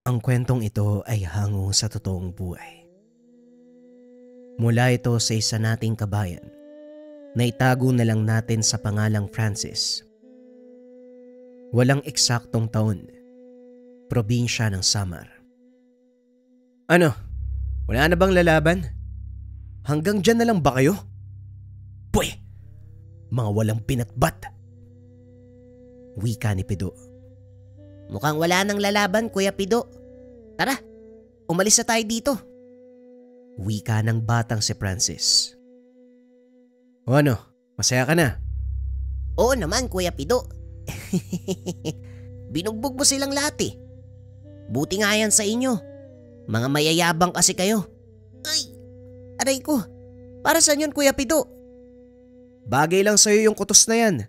Ang kwentong ito ay hango sa totoong buhay. Mula ito sa isa nating kabayan na itago na lang natin sa pangalang Francis. Walang eksaktong taon, probinsya ng Samar. Ano? Wala na bang lalaban? Hanggang dyan na lang ba kayo? Pwe! Mga walang pinatbat! Wika ni Pido. Mukhang wala nang lalaban, Kuya Pido. Tara, umalis na tayo dito. Wika ng batang si Francis. O ano, masaya ka na? Oo naman, Kuya Pido. Binugbog mo silang lahat eh. Buti nga yan sa inyo. Mga mayayabang kasi kayo. Ay, aray ko. Para saan yun, Kuya Pido? Bagay lang sa'yo yung kutos na yan.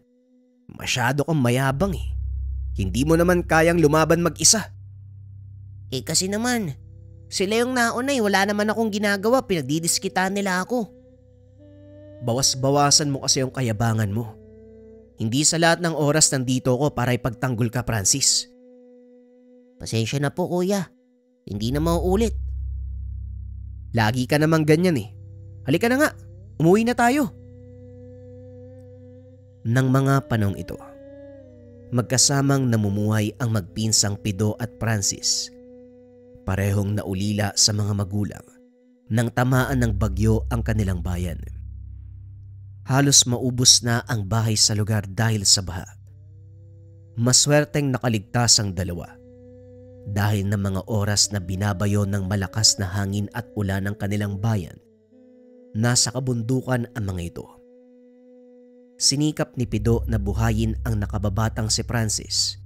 Masyado kang mayabang eh. Hindi mo naman kayang lumaban mag-isa. Eh kasi naman, sila yung nauna eh. Wala naman akong ginagawa. Pinagdidiskitan nila ako. Bawas-bawasan mo kasi yung kayabangan mo. Hindi sa lahat ng oras nandito ko para ipagtanggol ka, Francis. Pasensya na po, Kuya. Hindi na mauulit. Lagi ka namang ganyan eh. Halika na nga, umuwi na tayo. Nang mga panong ito, magkasamang namumuhay ang magpinsang Pido at Francis. Parehong naulila sa mga magulang nang tamaan ng bagyo ang kanilang bayan. Halos maubos na ang bahay sa lugar dahil sa baha. Maswerteng nakaligtas ang dalawa dahil ng mga oras na binabayo ng malakas na hangin at ulan ng kanilang bayan. Nasa kabundukan ang mga ito. Sinikap ni Pido na buhayin ang nakababatang si Francis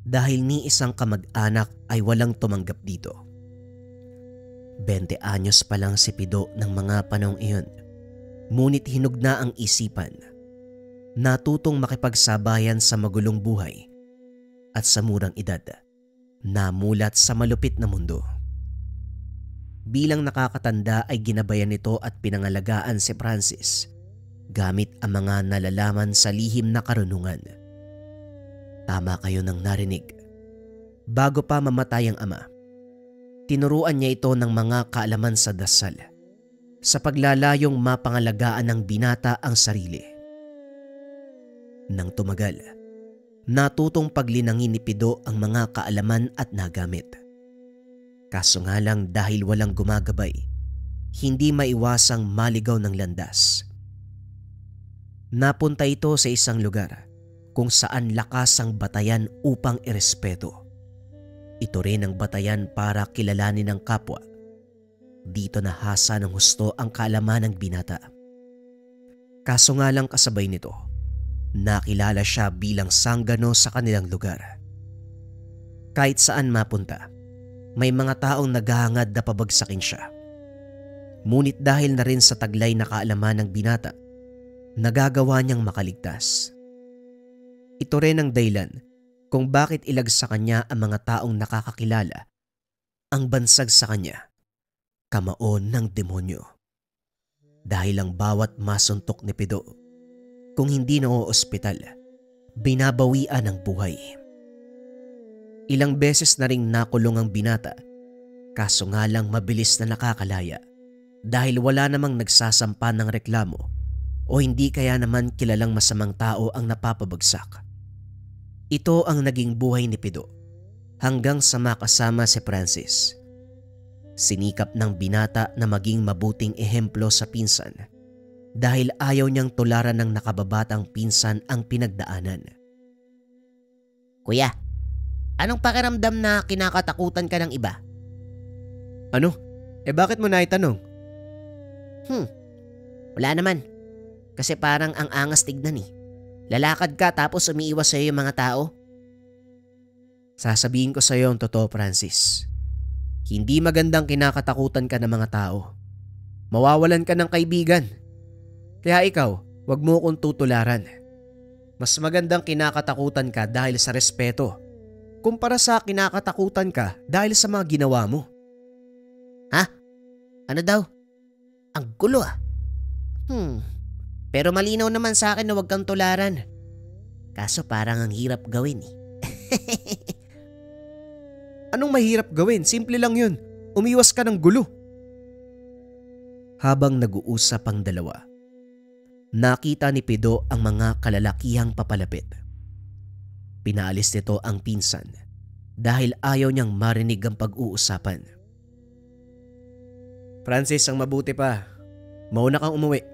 dahil ni isang kamag-anak ay walang tumanggap dito. 20 anyos pa lang si Pido ng mga panahong iyon, ngunit hinug na ang isipan. Natutong makipagsabayan sa magulong buhay at sa murang edad, namulat sa malupit na mundo. Bilang nakakatanda ay ginabayan nito at pinangalagaan si Francis gamit ang mga nalalaman sa lihim na karunungan. Tama kayo nang narinig. Bago pa mamatay ang ama, tinuruan niya ito ng mga kaalaman sa dasal sa paglalayong mapangalagaan ng binata ang sarili. Nang tumagal, natutong paglinangin ni Pido ang mga kaalaman at nagamit. Kaso nga lang dahil walang gumagabay, hindi maiwasang maligaw ng landas. Napunta ito sa isang lugar kung saan lakas ang batayan upang irespeto. Ito rin ang batayan para kilalanin ng kapwa. Dito nahasa ng husto ang kaalaman ng binata. Kaso nga lang kasabay nito, nakilala siya bilang sanggano sa kanilang lugar. Kahit saan mapunta, may mga taong naghahangad na pabagsakin siya. Ngunit dahil na rin sa taglay na kaalaman ng binata, nagagawa niyang makaligtas. Ito rin ang dahilan kung bakit ilag sa kanya ang mga taong nakakakilala ang bansag sa kanya, kamaon ng demonyo. Dahil ang bawat masuntok ni Pido, kung hindi na ospital, binabawian ng buhay. Ilang beses na ring nakulong ang binata, kaso nga lang mabilis na nakakalaya dahil wala namang nagsasampa ng reklamo o hindi kaya naman kilalang masamang tao ang napapabagsak. Ito ang naging buhay ni Pido hanggang sa makasama si Francis. Sinikap ng binata na maging mabuting ehemplo sa pinsan dahil ayaw niyang tularan ng nakababatang pinsan ang pinagdaanan. Kuya, anong pakiramdam na kinakatakutan ka ng iba? Ano? Bakit mo naitanong? Wala naman. Kasi parang ang angas tignan eh. Lalakad ka tapos umiiwas sa'yo yung mga tao. Sasabihin ko sa'yo ang totoo, Francis. Hindi magandang kinakatakutan ka ng mga tao. Mawawalan ka ng kaibigan. Kaya ikaw, wag mo kong tutularan. Mas magandang kinakatakutan ka dahil sa respeto, kumpara sa kinakatakutan ka dahil sa mga ginawa mo. Ha? Ano daw? Ang gulo ah. Pero malinaw naman sa akin na huwag kang tularan. Kaso parang ang hirap gawin eh. Anong mahirap gawin? Simple lang yun. Umiwas ka ng gulo. Habang nag-uusap ang dalawa, nakita ni Pido ang mga kalalakihang papalapit. Pinaalis nito ang pinsan dahil ayaw niyang marinig ang pag-uusapan. Francis, ang mabuti pa. Mauna kang umuwi.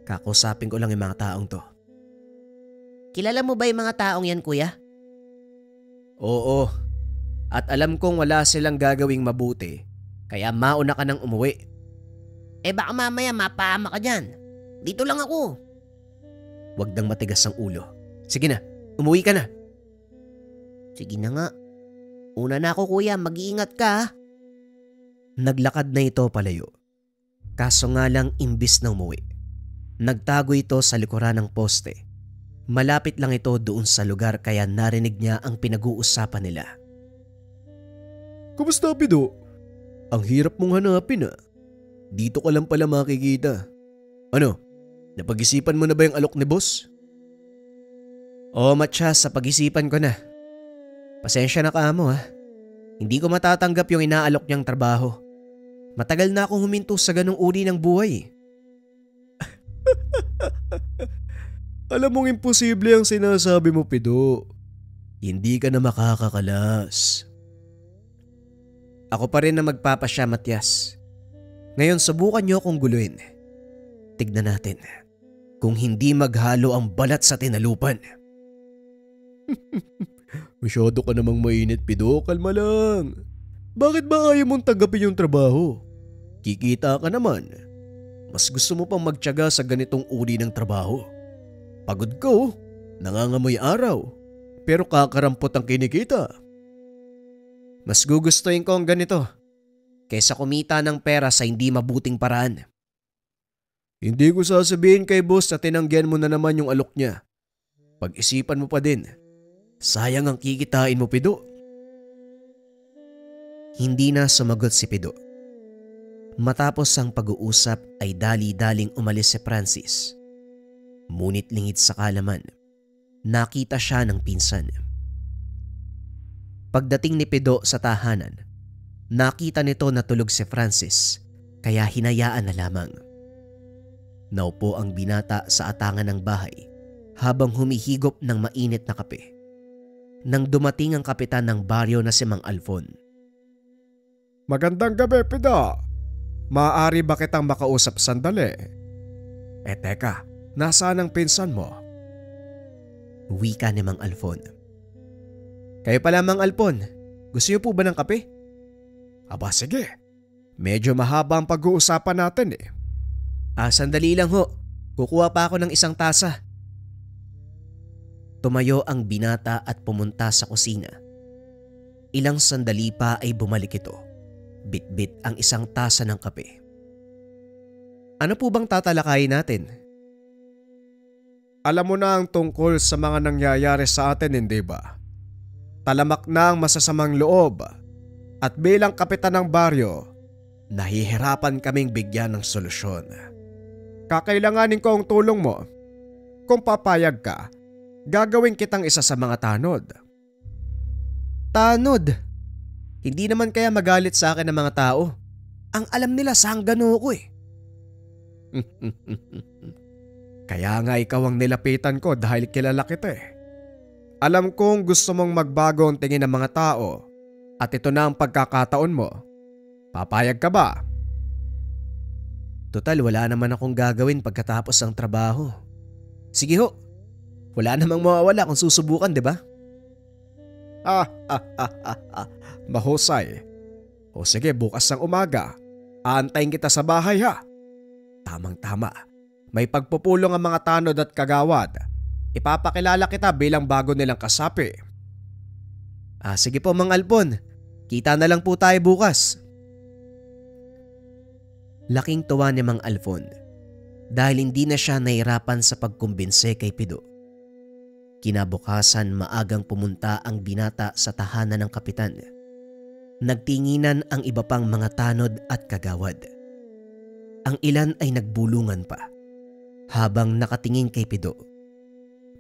Kakusapin ko lang yung mga taong to. Kilala mo ba yung mga taong yan, kuya? Oo. At alam kong wala silang gagawing mabuti. Kaya mauna ka nang umuwi. Baka mamaya mapahama ka dyan. Dito lang ako. Huwag nang matigas ang ulo. Sige na, umuwi ka na. Sige na nga. Una na ako, kuya. Mag-iingat ka, ha? Naglakad na ito palayo. Kaso nga lang imbis na umuwi, nagtago ito sa likuran ng poste. Malapit lang ito doon sa lugar kaya narinig niya ang pinag-uusapan nila. Kumusta, Pido? Ang hirap mong hanapin, ah. Dito ka lang pala makikita. Ano? Napag-isipan mo na ba yung alok ni boss? Oo, matcha, sa pag-isipan ko na. Pasensya na kaamo, ha. Hindi ko matatanggap yung inaalok niyang trabaho. Matagal na akong huminto sa ganung uri ng buhay. Alam mong imposible ang sinasabi mo, Pido. Hindi ka na makakakalas. Ako pa rin na magpapasya, Matias. Ngayon subukan niyo akong guluhin. Tignan natin kung hindi maghalo ang balat sa tinalupan. Masyado ka namang mainit, Pido. Kalma lang. Bakit ba ayaw mong tanggapin yung trabaho? Kikita ka naman. Mas gusto mo pang magtiyaga sa ganitong uri ng trabaho. Pagod ka, oh. Nangangamoy araw. Pero kakarampot ang kinikita. Mas gugustuhin ko ang ganito kaysa kumita ng pera sa hindi mabuting paraan. Hindi ko sasabihin kay boss na tinanggihan mo na naman yung alok niya. Pag-isipan mo pa din. Sayang ang kikitain mo, Pido. Hindi na sumagot si Pido. Matapos ang pag-uusap ay dali-daling umalis si Francis. Ngunit lingid sa kalaman, nakita siya ng pinsan. Pagdating ni Pido sa tahanan, nakita nito na tulog si Francis kaya hinayaan na lamang. Naupo ang binata sa atangan ng bahay habang humihigop ng mainit na kape. Nang dumating ang kapitan ng baryo na si Mang Alfon. Magandang gabi, Pido. Maaari ba kitang makausap sandali? Teka, nasaan ang pinsan mo? Wika ni Mang Alfon. Kayo pala, Mang Alfon. Gusto niyo po ba ng kape? Aba sige, medyo mahaba ang pag-uusapan natin eh. Sandali lang ho. Kukuha pa ako ng isang tasa. Tumayo ang binata at pumunta sa kusina. Ilang sandali pa ay bumalik ito. Bit-bit ang isang tasa ng kape. Ano po bang tatalakayin natin? Alam mo na ang tungkol sa mga nangyayari sa atin, hindi ba? Talamak na ang masasamang loob at bilang kapitan ng baryo, nahihirapan kaming bigyan ng solusyon. Kakailanganin ko ang tulong mo. Kung papayag ka, gagawin kitang isa sa mga tanod. Tanod? Hindi naman kaya magalit sa akin ng mga tao. Ang alam nila sanggano ko eh. Kaya nga ikaw ang nilapitan ko dahil kilala kita eh. Alam kong gusto mong magbago ang tingin ng mga tao at ito na ang pagkakataon mo. Papayag ka ba? Total, wala naman akong gagawin pagkatapos ng trabaho. Sige ho, wala namang mawawala kung susubukan, di ba? Mahusay. O sige, bukas ng umaga, aantayin kita sa bahay ha. Tamang-tama, may pagpupulong ang mga tanod at kagawad. Ipapakilala kita bilang bago nilang kasapi. Sige po, Mang Alfon. Kita na lang po tayo bukas. Laking tuwa ni Mang Alfon dahil hindi na siya nahirapan sa pagkumbinse kay Pido. Kinabukasan maagang pumunta ang binata sa tahanan ng kapitan. Nagtinginan ang iba pang mga tanod at kagawad. Ang ilan ay nagbulungan pa habang nakatingin kay Pido.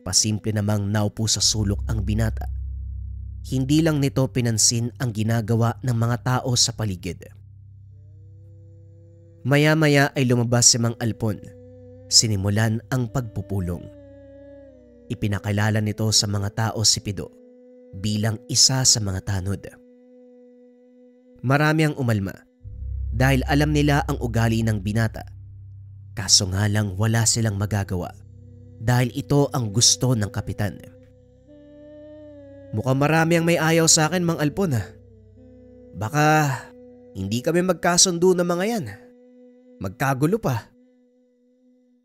Pasimple namang naupo sa sulok ang binata. Hindi lang nito pinansin ang ginagawa ng mga tao sa paligid. Maya-maya ay lumabas si Mang Alpon. Sinimulan ang pagpupulong. Ipinakilala nito sa mga tao si Pido bilang isa sa mga tanod. Marami ang umalma dahil alam nila ang ugali ng binata. Kaso nga lang wala silang magagawa dahil ito ang gusto ng kapitan. Mukhang marami ang may ayaw sa akin, Mang Alpon ha. Baka hindi kami magkasundo ng mga yan. Magkagulo pa.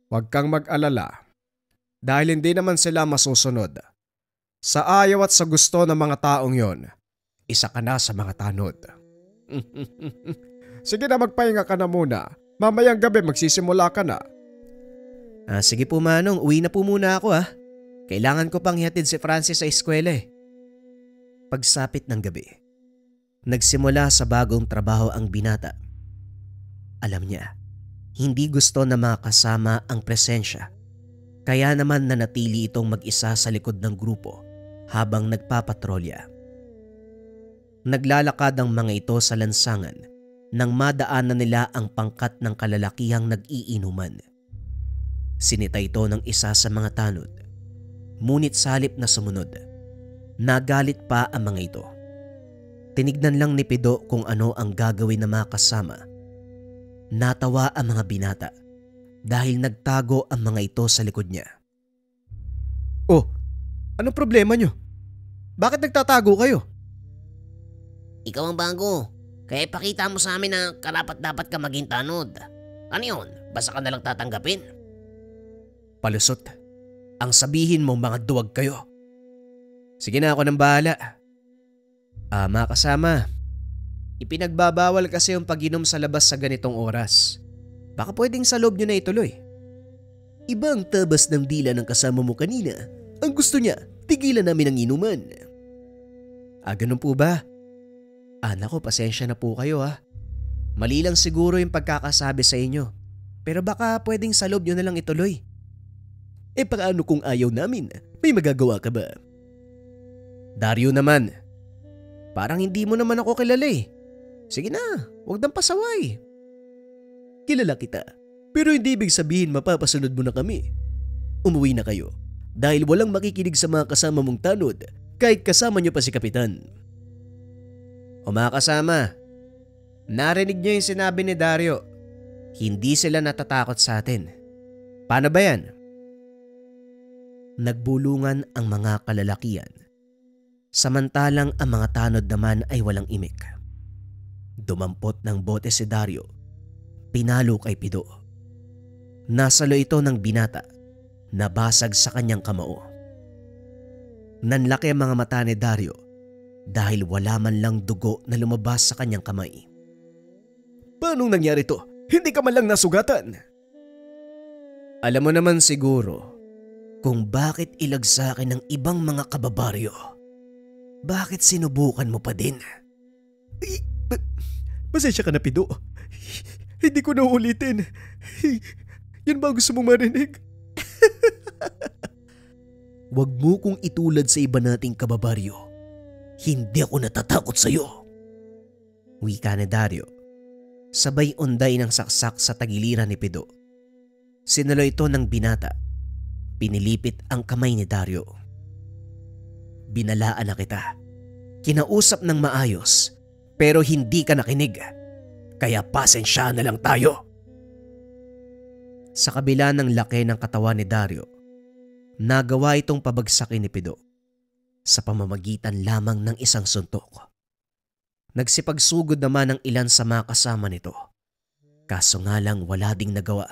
Huwag kang mag-alala dahil hindi naman sila masusunod. Sa ayaw at sa gusto ng mga taong yon, isa ka na sa mga tanod. Sige na, magpahinga ka na muna. Mamayang gabi magsisimula ka na. Sige po Manong, uwi na po muna ako ha. Kailangan ko pang ihatid si Francis sa eskwela eh. Pagsapit ng gabi, nagsimula sa bagong trabaho ang binata. Alam niya, hindi gusto na mga kasama ang presensya. Kaya naman nanatili itong mag-isa sa likod ng grupo habang nagpapatrolya. Naglalakad ang mga ito sa lansangan nang madaanan nila ang pangkat ng kalalakihang nag-iinuman. Sinita ito ng isa sa mga tanod. Ngunit sa halip na sumunod, nagalit pa ang mga ito. Tinignan lang ni Pido kung ano ang gagawin ng mga kasama. Natawa ang mga binata dahil nagtago ang mga ito sa likod niya. Oh, anong problema nyo? Bakit nagtatago kayo? Ikaw ang bago. Kaya ipakita mo sa amin na karapat-dapat ka maging tanod. Ano yun? Basta ka nalang tatanggapin? Palusot, ang sabihin mo mga duwag kayo. Sige na, ako nang bahala. Mga kasama, ipinagbabawal kasi yung pag-inom sa labas sa ganitong oras. Baka pwedeng sa loob nyo na ituloy. Iba ang tabas ng dila ng kasama mo kanina. Ang gusto niya, tigilan namin ang inuman. Ganun po ba? Nako, pasensya na po kayo ha. Mali lang siguro yung pagkakasabi sa inyo. Pero baka pwedeng sa loob nyo na lang ituloy. Paano kung ayaw namin? May magagawa ka ba? Dario naman, parang hindi mo naman ako kilala eh. Sige na, huwag nang pasaway. Kilala kita, pero hindi ibig sabihin mapapasunod mo na kami. Umuwi na kayo dahil walang makikinig sa mga kasama mong tanod kahit kasama niyo pa si Kapitan. O mga kasama, narinig niyo yung sinabi ni Dario. Hindi sila natatakot sa atin. Paano ba yan? Nagbulungan ang mga kalalakian. Samantalang ang mga tanod naman ay walang imik. Dumampot ng bote si Dario. Pinalo kay Pido. Nasalo ito ng binata. Nabasag sa kanyang kamao. Nanlaki ang mga mata ni Dario dahil wala man lang dugo na lumabas sa kanyang kamay. Paanong nangyari to? Hindi ka man lang nasugatan. Alam mo naman siguro kung bakit ilag sa akin ng ibang mga kababaryo. Bakit sinubukan mo pa din? Pasensya ka na, Pido. Hindi ko na ulitin. Yan ba gusto mong marinig? Huwag mo kong itulad sa iba nating kababaryo. Hindi ako natatakot sa'yo. Wika ni Dario. Sabay unday ng saksak sa tagiliran ni Pido. Sinalo ito ng binata. Pinilipit ang kamay ni Dario. Binalaan na kita. Kinausap ng maayos pero hindi ka nakinig. Kaya pasensya na lang tayo. Sa kabila ng laki ng katawan ni Dario, nagawa itong pabagsakin ni Pido sa pamamagitan lamang ng isang suntok. Nagsipagsugod naman ang ilan sa mga kasama nito. Kaso nga lang wala ding nagawa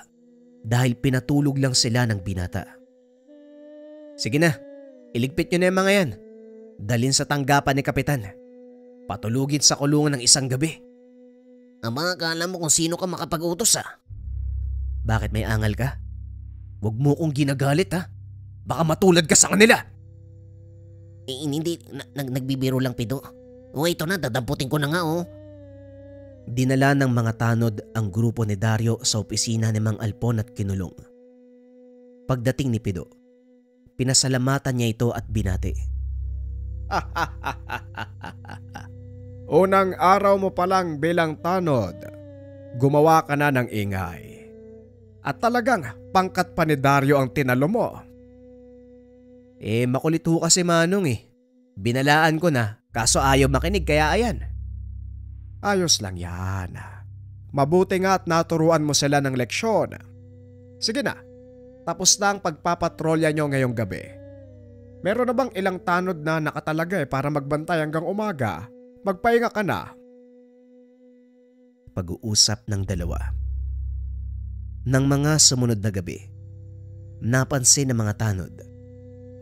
dahil pinatulog lang sila ng binata. Sige na, iligpit nyo na yung mga yan. Dalhin sa tanggapan ni Kapitan. Patulugin sa kulungan ng isang gabi. Ama, akala mo kung sino ka makapag-utos Bakit may angal ka? Huwag mo kong ginagalit ha. Baka matulad ka sa kanila. Hindi, nagbibiro lang, Pido. O ito na, dadamputin ko na nga Dinala ng mga tanod ang grupo ni Dario sa opisina ni Mang Alpon at kinulong. Pagdating ni Pido, pinasalamatan niya ito at binati. Unang araw mo pa lang bilang tanod, gumawa ka na ng ingay. At talagang pangkat pa ni Dario ang tinalo mo. Makulit ho kasi Manong eh. Binalaan ko na, kaso ayaw makinig kaya ayan. Ayos lang yan. Mabuti nga at naturuan mo sila ng leksyon. Sige na, tapos na ang pagpapatrolya nyo ngayong gabi. Meron na bang ilang tanod na nakatalaga para magbantay hanggang umaga? Magpahinga ka na. Pag-uusap ng dalawa. Nang mga sumunod na gabi, napansin ng mga tanod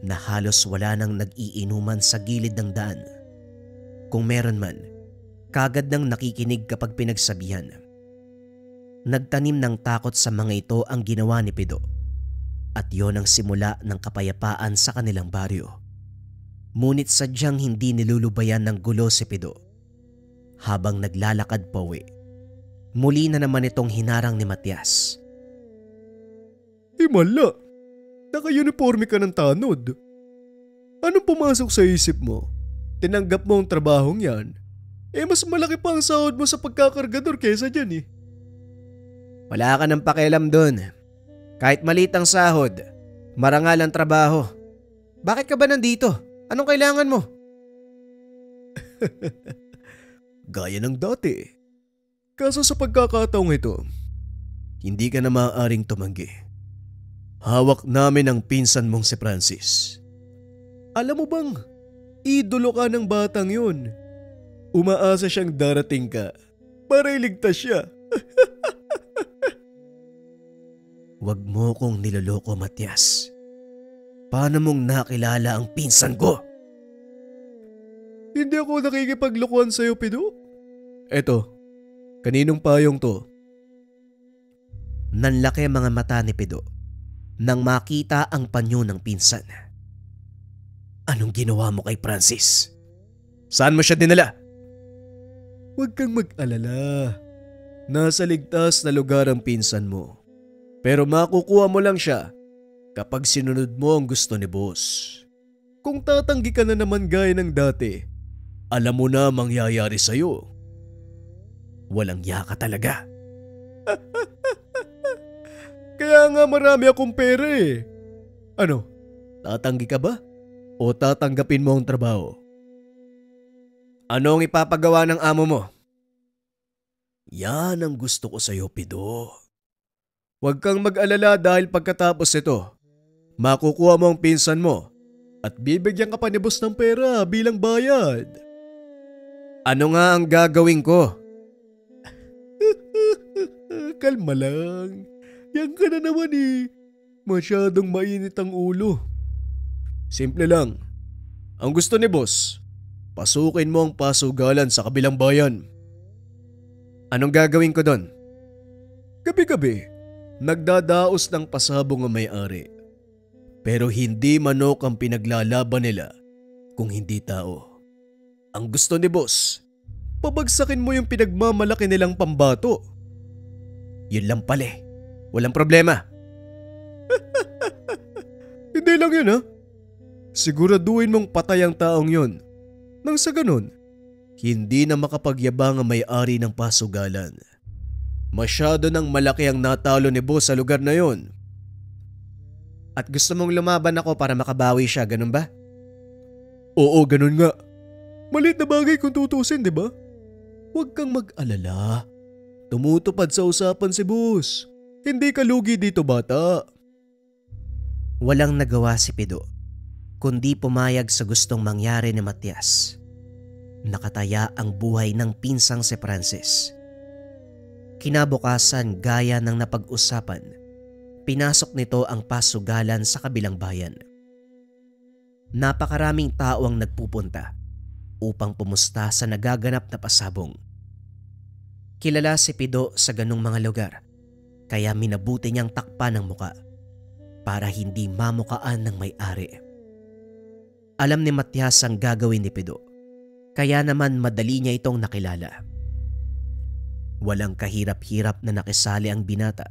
na halos wala nang nag-iinuman sa gilid ng daan. Kung meron man, kagad nang nakikinig kapag pinagsabihan. Nagtanim ng takot sa mga ito ang ginawa ni Pido. At yon ang simula ng kapayapaan sa kanilang baryo. Ngunit sadyang hindi nilulubayan ng gulo si Pido. Habang naglalakad pauwi, muli na naman itong hinarang ni Matias. Himala, naka-uniforme ka ng tanod. Anong pumasok sa isip mo? Tinanggap mo ang trabahong yan? Mas malaki pa ang sahod mo sa pagkakargador kesa dyan eh. Wala ka ng pakialam dun. Kahit maliit ang sahod, marangal ang trabaho. Bakit ka ba nandito? Anong kailangan mo? Gaya ng dati. Kaso sa pagkakataong ito, hindi ka na maaaring tumanggi. Hawak namin ang pinsan mong si Francis. Alam mo bang, idolo ka ng batang yun. Umaasa siyang darating ka para iligtas siya. Huwag mo kong niloloko, Matias. Paano mong nakilala ang pinsan ko? Hindi ako nakikipaglokohan sa'yo, Pido. Eto, kaninong payong to? Nanlaki ang mga mata ni Pido nang makita ang panyo ng pinsan. Anong ginawa mo kay Francis? Saan mo siya dinala? Huwag kang mag-alala. Nasa ligtas na lugar ang pinsan mo. Pero makukuha mo lang siya kapag sinunod mo ang gusto ni boss. Kung tatanggi ka na naman gaya ng dati, alam mo na mangyayari sa'yo. Walang yaka talaga. Kaya nga marami akong pera eh. Ano, tatanggi ka ba? O tatanggapin mo ang trabaho? Anong ipapagawa ng amo mo? Yan ang gusto ko sa'yo, Pido. Huwag kang mag-alala dahil pagkatapos ito, makukuha mo ang pinsan mo at bibigyan ka pa ni boss ng pera bilang bayad. Ano nga ang gagawin ko? Kalma lang. Yan ka na naman eh. Masyadong mainit ang ulo. Simple lang. Ang gusto ni boss, pasukin mo ang pasugalan sa kabilang bayan. Anong gagawin ko doon? Gabi-gabi, nagdadaos ng pasabong ang may-ari. Pero hindi manok ang pinaglalaban nila kung hindi tao. Ang gusto ni boss, pabagsakin mo yung pinagmamalaki nilang pambato. Yun lang pala eh. Walang problema. Hindi lang yun ha. Siguraduhin mong patay ang taong yun. Nang sa ganun, hindi na makapagyabang ang may-ari ng pasugalan. Masyado nang malaki ang natalo ni boss sa lugar na yon. At gusto mong lumaban ako para makabawi siya, ganun ba? Oo, ganun nga. Maliit na bagay kung tutusin, di ba? Huwag kang mag-alala. Tumutupad sa usapan si boss. Hindi ka lugi dito, bata. Walang nagawa si Pido, kundi pumayag sa gustong mangyari ni Matias. Nakataya ang buhay ng pinsang si Francis. Kinabukasan, gaya ng napag-usapan, pinasok nito ang pasugalan sa kabilang bayan. Napakaraming tao ang nagpupunta upang pumusta sa nagaganap na pasabong. Kilala si Pido sa ganung mga lugar, kaya minabuti niyang takpan ang muka para hindi mamukaan ng may-ari. Alam ni Matias ang gagawin ni Pido, kaya naman madali niya itong nakilala. Walang kahirap-hirap na nakisali ang binata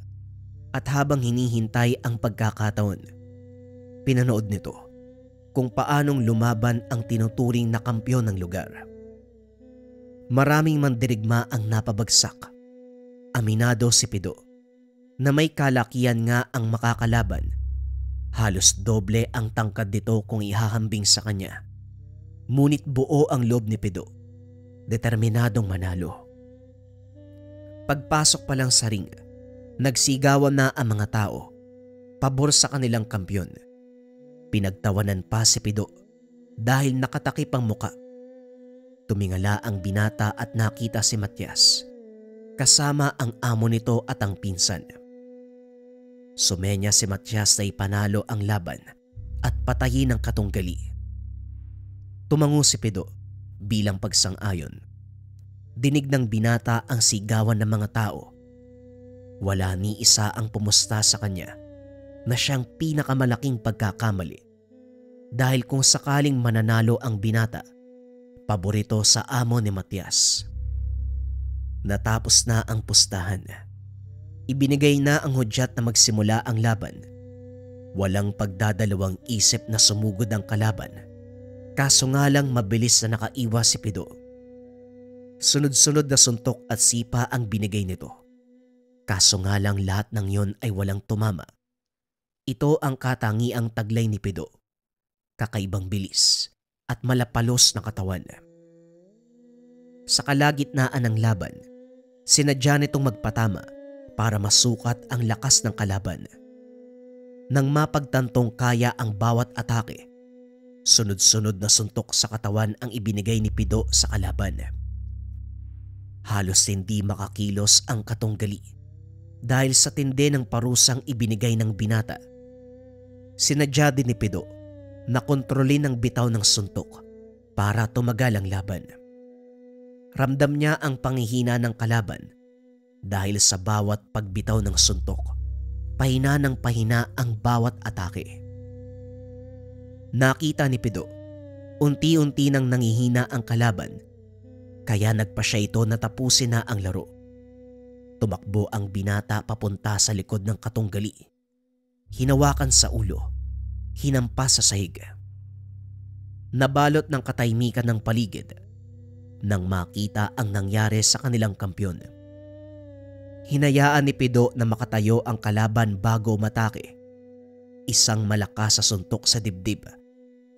at habang hinihintay ang pagkakataon, pinanood nito kung paanong lumaban ang tinuturing na kampyon ng lugar. Maraming mandirigma ang napabagsak. Aminado si Pido na may kalakihan nga ang makakalaban. Halos doble ang tangkad nito kung ihahambing sa kanya. Ngunit buo ang loob ni Pido, determinadong manalo. Pagpasok pa lang sa ring, nagsigawan na ang mga tao, pabor sa kanilang kampyon. Pinagtawanan pa si Pido dahil nakatakip ang muka. Tumingala ang binata at nakita si Matias, kasama ang amo nito at ang pinsan. Sumenya si Matias na ipanalo ang laban at patayin ang katunggali. Tumango si Pido bilang pagsang-ayon. Dinig ng binata ang sigawan ng mga tao. Wala ni isa ang pumusta sa kanya na siyang pinakamalaking pagkakamali dahil kung sakaling mananalo ang binata, paborito sa amo ni Matias. Natapos na ang pustahan. Ibinigay na ang hudyat na magsimula ang laban. Walang pagdadalawang isip na sumugod ang kalaban, kaso nga lang mabilis na nakaiwas si Pido. Sunod-sunod na suntok at sipa ang binigay nito. Kaso nga lang lahat ng yon ay walang tumama. Ito ang katangiang taglay ni Pido. Kakaibang bilis at malapalos na katawan. Sa kalagitnaan ng laban, sinadya nitong magpatama para masukat ang lakas ng kalaban. Nang mapagtantong kaya ang bawat atake, sunod-sunod na suntok sa katawan ang ibinigay ni Pido sa kalaban. Halos hindi makakilos ang katunggali dahil sa tindi ng parusang ibinigay ng binata. Sinadya din ni Pido na kontrolin ang bitaw ng suntok para tumagal ang laban. Ramdam niya ang panghihina ng kalaban dahil sa bawat pagbitaw ng suntok, pahina ng pahina ang bawat atake. Nakita ni Pido, unti-unti nang nangihina ang kalaban, kaya nagpa siya ito na tapusin na ang laro. Tumakbo ang binata papunta sa likod ng katunggali. Hinawakan sa ulo, hinampas sa sahig. Nabalot ng katahimikan ng paligid nang makita ang nangyari sa kanilang kampyon. Hinayaan ni Pido na makatayo ang kalaban bago matake. Isang malakas sa suntok sa dibdib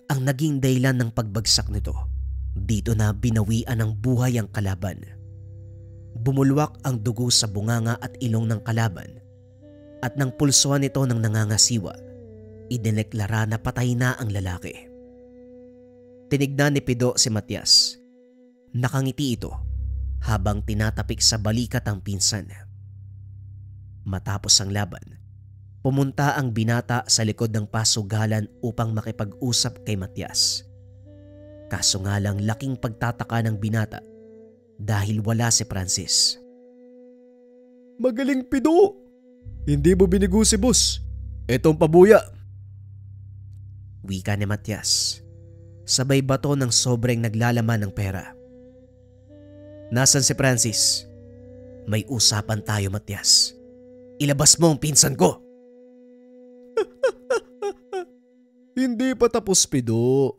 ang naging dahilan ng pagbagsak nito. Dito na binawian ng buhay ang kalaban. Bumulwak ang dugo sa bunganga at ilong ng kalaban at nang pulsuhan nito ng nangangasiwa, idineklara na patay na ang lalaki. Tinignan ni Pido si Matias. Nakangiti ito habang tinatapik sa balikat ang pinsan. Matapos ang laban, pumunta ang binata sa likod ng pasugalan upang makipag-usap kay Matias. Kaso nga lang laking pagtataka ng binata dahil wala si Francis. Magaling, Pido! Hindi mo binigo si boss. Etong pabuya. Wika ni Matias, sabay bato ng sobrang naglalaman ng pera. Nasaan si Francis? May usapan tayo, Matias. Ilabas mo ang pinsan ko. Hindi pa tapos, Pido.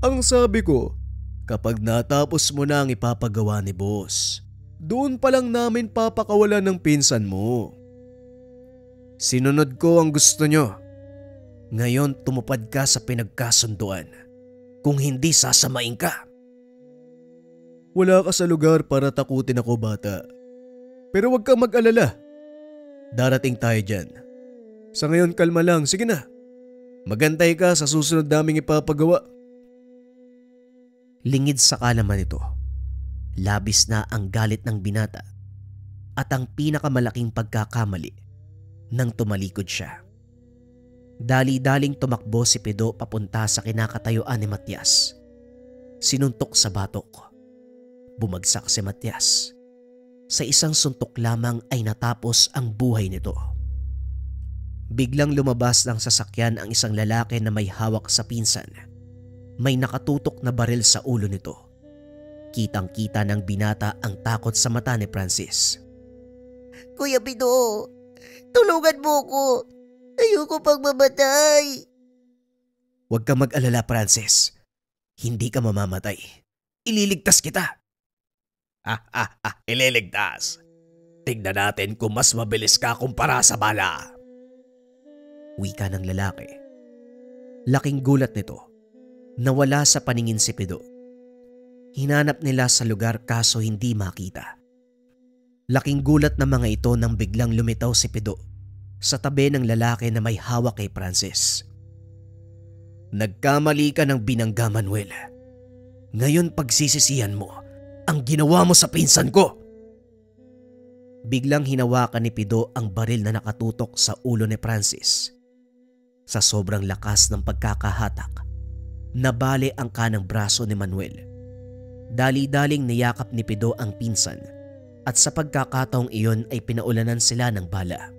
Ang sabi ko, kapag natapos mo na ang ipapagawa ni boss, doon pa lang namin papakawalan ng pinsan mo. Sinunod ko ang gusto nyo. Ngayon tumupad ka sa pinagkasunduan. Kung hindi, sasamain ka. Wala ka sa lugar para takutin ako, bata. Pero huwag kang mag-alala. Darating tayo dyan. Sa ngayon, kalma lang. Sige na. Magantay ka sa susunod naming ipapagawa. Lingid sa kalaman nito. Labis na ang galit ng binata at ang pinakamalaking pagkakamali nang tumalikod siya. Dali-daling tumakbo si Pido papunta sa kinakatayuan ni Matias. Sinuntok sa batok. Bumagsak si Matias. Sa isang suntok lamang ay natapos ang buhay nito. Biglang lumabas ng sasakyan ang isang lalaki na may hawak sa pinsan. May nakatutok na baril sa ulo nito. Kitang-kita ng binata ang takot sa mata ni Francis. Kuya Pido, tulungan mo ko. Ayoko pang mamatay. Huwag ka mag-alala, Francis. Hindi ka mamamatay. Ililigtas kita. Ililigtas. Tignan natin kung mas mabilis ka kumpara sa bala. Wika ng lalaki. Laking gulat nito. Nawala sa paningin si Pido. Hinanap nila sa lugar kaso hindi makita. Laking gulat ng mga ito nang biglang lumitaw si Pido sa tabi ng lalaki na may hawak kay Francis. Nagkamali ka ng binangga, Manuel. Ngayon pagsisisihan mo ang ginawa mo sa pinsan ko. Biglang hinawakan ni Pido ang baril na nakatutok sa ulo ni Francis. Sa sobrang lakas ng pagkakahatak, nabali ang kanang braso ni Manuel. Dali-daling niyakap ni Pido ang pinsan at sa pagkakataong iyon ay pinaulanan sila ng bala.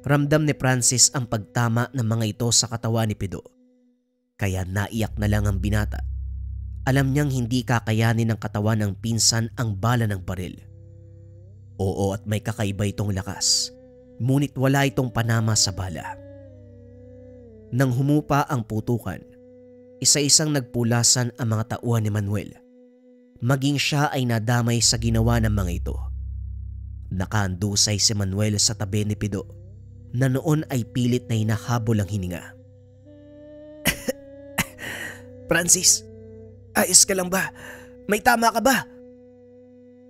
Ramdam ni Francis ang pagtama ng mga ito sa katawan ni Pido. Kaya naiyak na lang ang binata. Alam niyang hindi kakayanin ng katawan ng pinsan ang bala ng baril. Oo, at may kakaiba itong lakas, ngunit wala itong panama sa bala. Nang humupa ang putukan, isa-isang nagpulasan ang mga tauhan ni Manuel. Maging siya ay nadamay sa ginawa ng mga ito. Nakaandusay si Manuel sa tabi ni Pido na noon ay pilit na hinahabol ang hininga. Francis, ayos ka lang ba? May tama ka ba?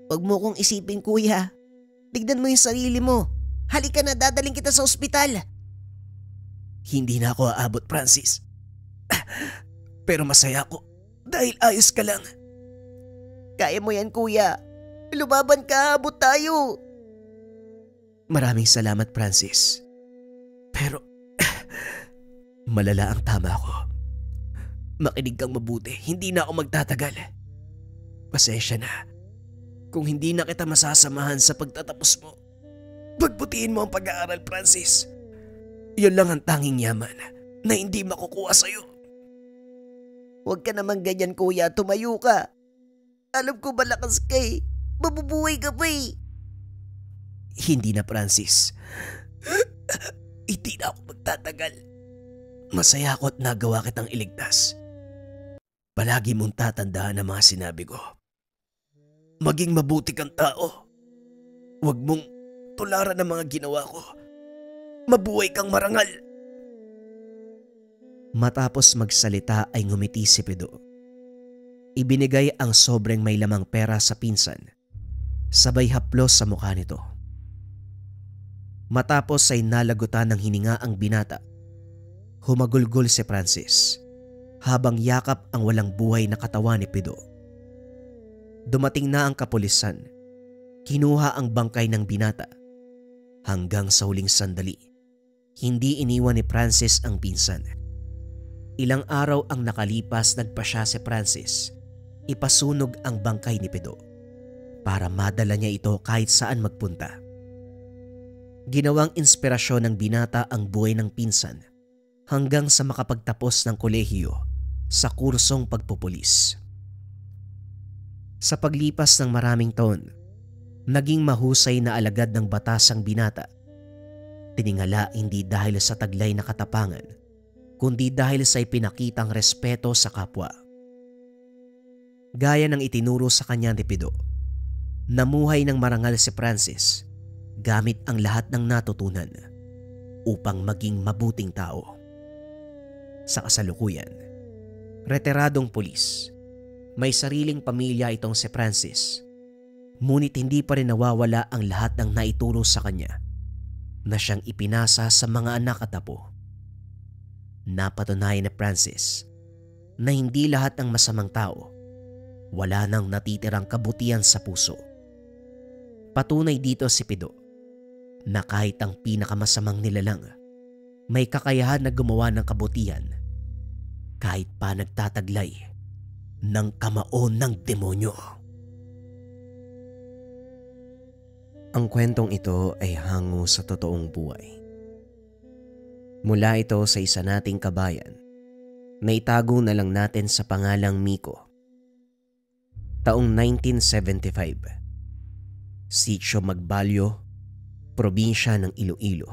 Huwag mo kong isipin, kuya. Tignan mo yung sarili mo. Halika na, dadaling kita sa ospital. Hindi na ako aabot, Francis. Pero masaya ako dahil ayos ka lang. Kaya mo yan, kuya. Lumaban ka, abot tayo. Maraming salamat, Francis. Pero malala ang tama ko. Makinig kang mabuti, hindi na ako magtatagal. Pasensya na kung hindi na kita masasamahan sa pagtatapos mo. Pagbutihin mo ang pag-aaral, Francis. Yun lang ang tanging yaman na hindi makukuha sa'yo. Huwag ka naman ganyan, kuya. Tumayo ka. Alam ko malakas ka eh. Mabubuhay ka pa eh. Hindi na, Francis. Hindi na ako magtatagal. Masaya ako at nagawa kitang iligtas. Palagi mong tatandaan ang mga sinabi ko. Maging mabuti kang tao. Huwag mong tularan ang mga ginawa ko. Mabuhay kang marangal. Matapos magsalita ay ngumiti si Pido. Ibinigay ang sobrang may lamang pera sa pinsan. Sabay haplos sa mukha nito. Matapos ay nalagutan ng hininga ang binata. Humagulgol si Francis habang yakap ang walang buhay na katawan ni Pido. Dumating na ang kapulisan. Kinuha ang bangkay ng binata. Hanggang sa huling sandali, hindi iniwan ni Francis ang pinsan. Ilang araw ang nakalipas, nagpasya si Francis. Ipasunog ang bangkay ni Pido para madala niya ito kahit saan magpunta. Ginawang inspirasyon ng binata ang buhay ng pinsan hanggang sa makapagtapos ng kolehiyo sa kursong pagpupulis. Sa paglipas ng maraming taon, naging mahusay na alagad ng batas ang binata. Tiningala hindi dahil sa taglay na katapangan, kundi dahil sa ipinakitang respeto sa kapwa. Gaya ng itinuro sa kanya ni Pido, namuhay ng marangal si Francis gamit ang lahat ng natutunan upang maging mabuting tao. Sa kasalukuyan, retiradong pulis, may sariling pamilya itong si Francis. Ngunit hindi pa rin nawawala ang lahat ng naituro sa kanya na siyang ipinasa sa mga anak at apo. Napatunayan ni Francis na hindi lahat ng masamang tao wala nang natitirang kabutihan sa puso. Patunay dito si Pido na kahit ang pinakamasamang nilalang may kakayahan na gumawa ng kabutihan kahit pa nagtataglay ng kamao ng demonyo. Ang kwentong ito ay hango sa totoong buhay. Mula ito sa isa nating kabayan na itago na lang natin sa pangalang Miko. Taong 1975. Sitio Magbalyo, probinsya ng Iloilo.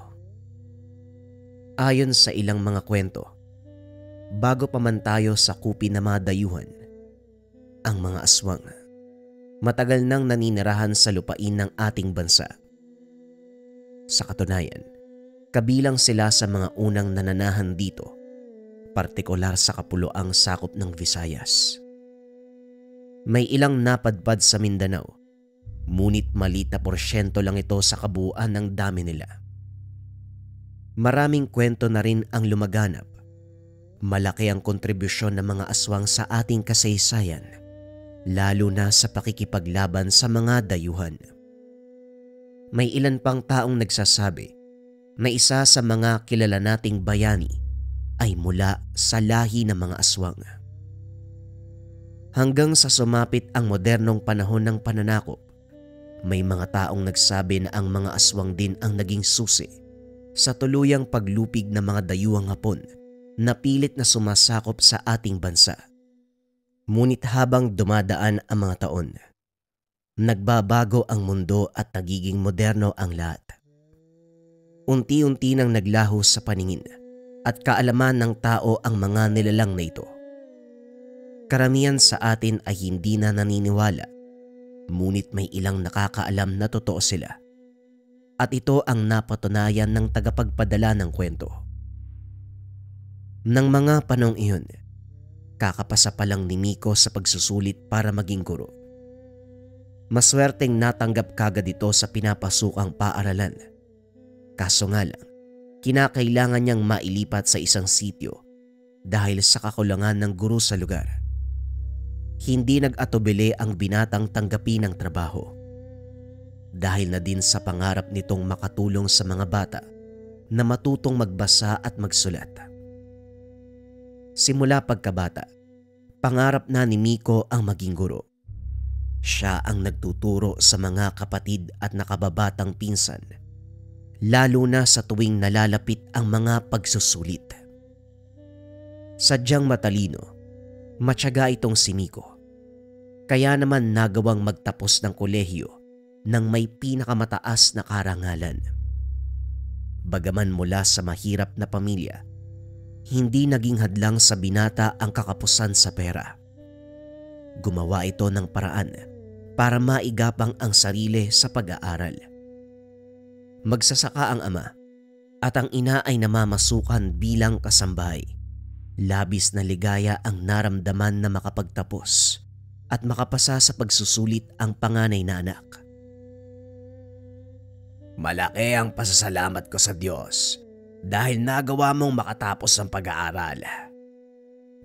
Ayon sa ilang mga kwento, Bago pa man tayo sakupin na mga dayuhan, ang mga aswang matagal nang naninirahan sa lupain ng ating bansa. Sa katunayan, kabilang sila sa mga unang nananahan dito, partikular sa kapuluang sakop ng Visayas. May ilang napadpad sa Mindanao, ngunit maliit na porsyento lang ito sa kabuuan ng dami nila. Maraming kwento na rin ang lumaganap. Malaki ang kontribusyon ng mga aswang sa ating kasaysayan, lalo na sa pakikipaglaban sa mga dayuhan. May ilan pang taong nagsasabi na isa sa mga kilala nating bayani ay mula sa lahi ng mga aswang. Hanggang sa sumapit ang modernong panahon ng pananakop, may mga taong nagsabi na ang mga aswang din ang naging susi sa tuluyang paglupig ng mga dayuhang Hapon na pilit na sumasakop sa ating bansa. Ngunit habang dumadaan ang mga taon, nagbabago ang mundo at nagiging moderno ang lahat. Unti-unti nang naglaho sa paningin at kaalaman ng tao ang mga nilalang na ito. Karamihan sa atin ay hindi na naniniwala, ngunit may ilang nakakaalam na totoo sila. At ito ang napatunayan ng tagapagpadala ng kwento. Nang mga panong iyon, kakapasa pa lang ni Miko sa pagsusulit para maging guro. Maswerteng natanggap kagad ito sa pinapasukang paaralan. Kaso nga lang, kinakailangan niyang mailipat sa isang sityo dahil sa kakulangan ng guro sa lugar. Hindi nag-atubili ang binatang tanggapin ng trabaho. Dahil na din sa pangarap nitong makatulong sa mga bata na matutong magbasa at magsulat. Simula pagkabata, pangarap na ni Miko ang maging guro. Siya ang nagtuturo sa mga kapatid at nakababatang pinsan, lalo na sa tuwing nalalapit ang mga pagsusulit. Sadyang matalino, matyaga itong si Miko. Kaya naman nagawang magtapos ng kolehiyo ng may pinakamataas na karangalan. Bagaman mula sa mahirap na pamilya, hindi naging hadlang sa binata ang kakapusan sa pera. Gumawa ito ng paraan para maigapang ang sarili sa pag-aaral. Magsasaka ang ama at ang ina ay namamasukan bilang kasambahay. Labis na ligaya ang naramdaman na makapagtapos at makapasa sa pagsusulit ang panganay na anak. Malaki ang pasasalamat ko sa Diyos dahil nagawa mong makatapos ang pag-aaral.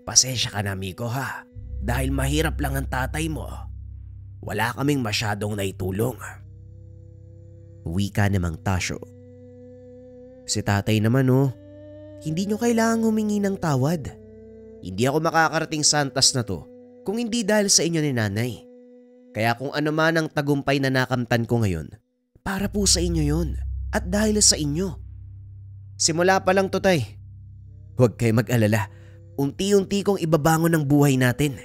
Pasensya ka na, Miko, ha, dahil mahirap lang ang tatay mo. Wala kaming masyadong naitulong. Wika ni Mang Tasyo. Si tatay naman hindi nyo kailangang humingi ng tawad. Hindi ako makakarating sa antas na to kung hindi dahil sa inyo ni nanay. Kaya kung ano man ang tagumpay na nakamtan ko ngayon, para po sa inyo yun at dahil sa inyo. Simula pa lang to, tay. Huwag kayo mag-alala. Unti-unti kong ibabangon ang buhay natin.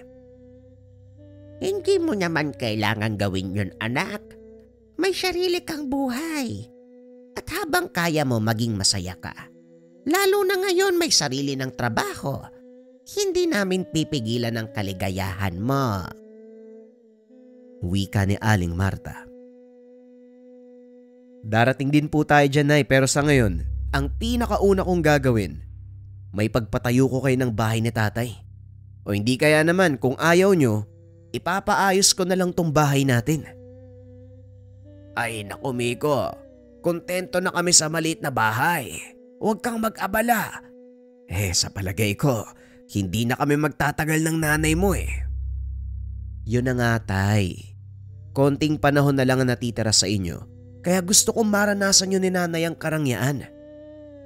Hindi mo naman kailangan gawin yun, anak. May sarili kang buhay. At habang kaya mo maging masaya ka, lalo na ngayon may sarili ng trabaho, hindi namin pipigilan ang kaligayahan mo. Wika ni Aling Marta. Darating din po tayo dyan, Nay, pero sa ngayon, ang pinakauna kong gagawin, may pagpatayo ko kayo ng bahay ni tatay. O hindi kaya naman kung ayaw nyo, ipapaayos ko na lang tong bahay natin. Ay naku, Miko, kontento na kami sa maliit na bahay. Huwag kang mag-abala. Sa palagay ko, hindi na kami magtatagal ng nanay mo Yun na nga, tay. Konting panahon na lang ang natitira sa inyo. Kaya gusto kong maranasan nyo ni nanay ang karangyaan.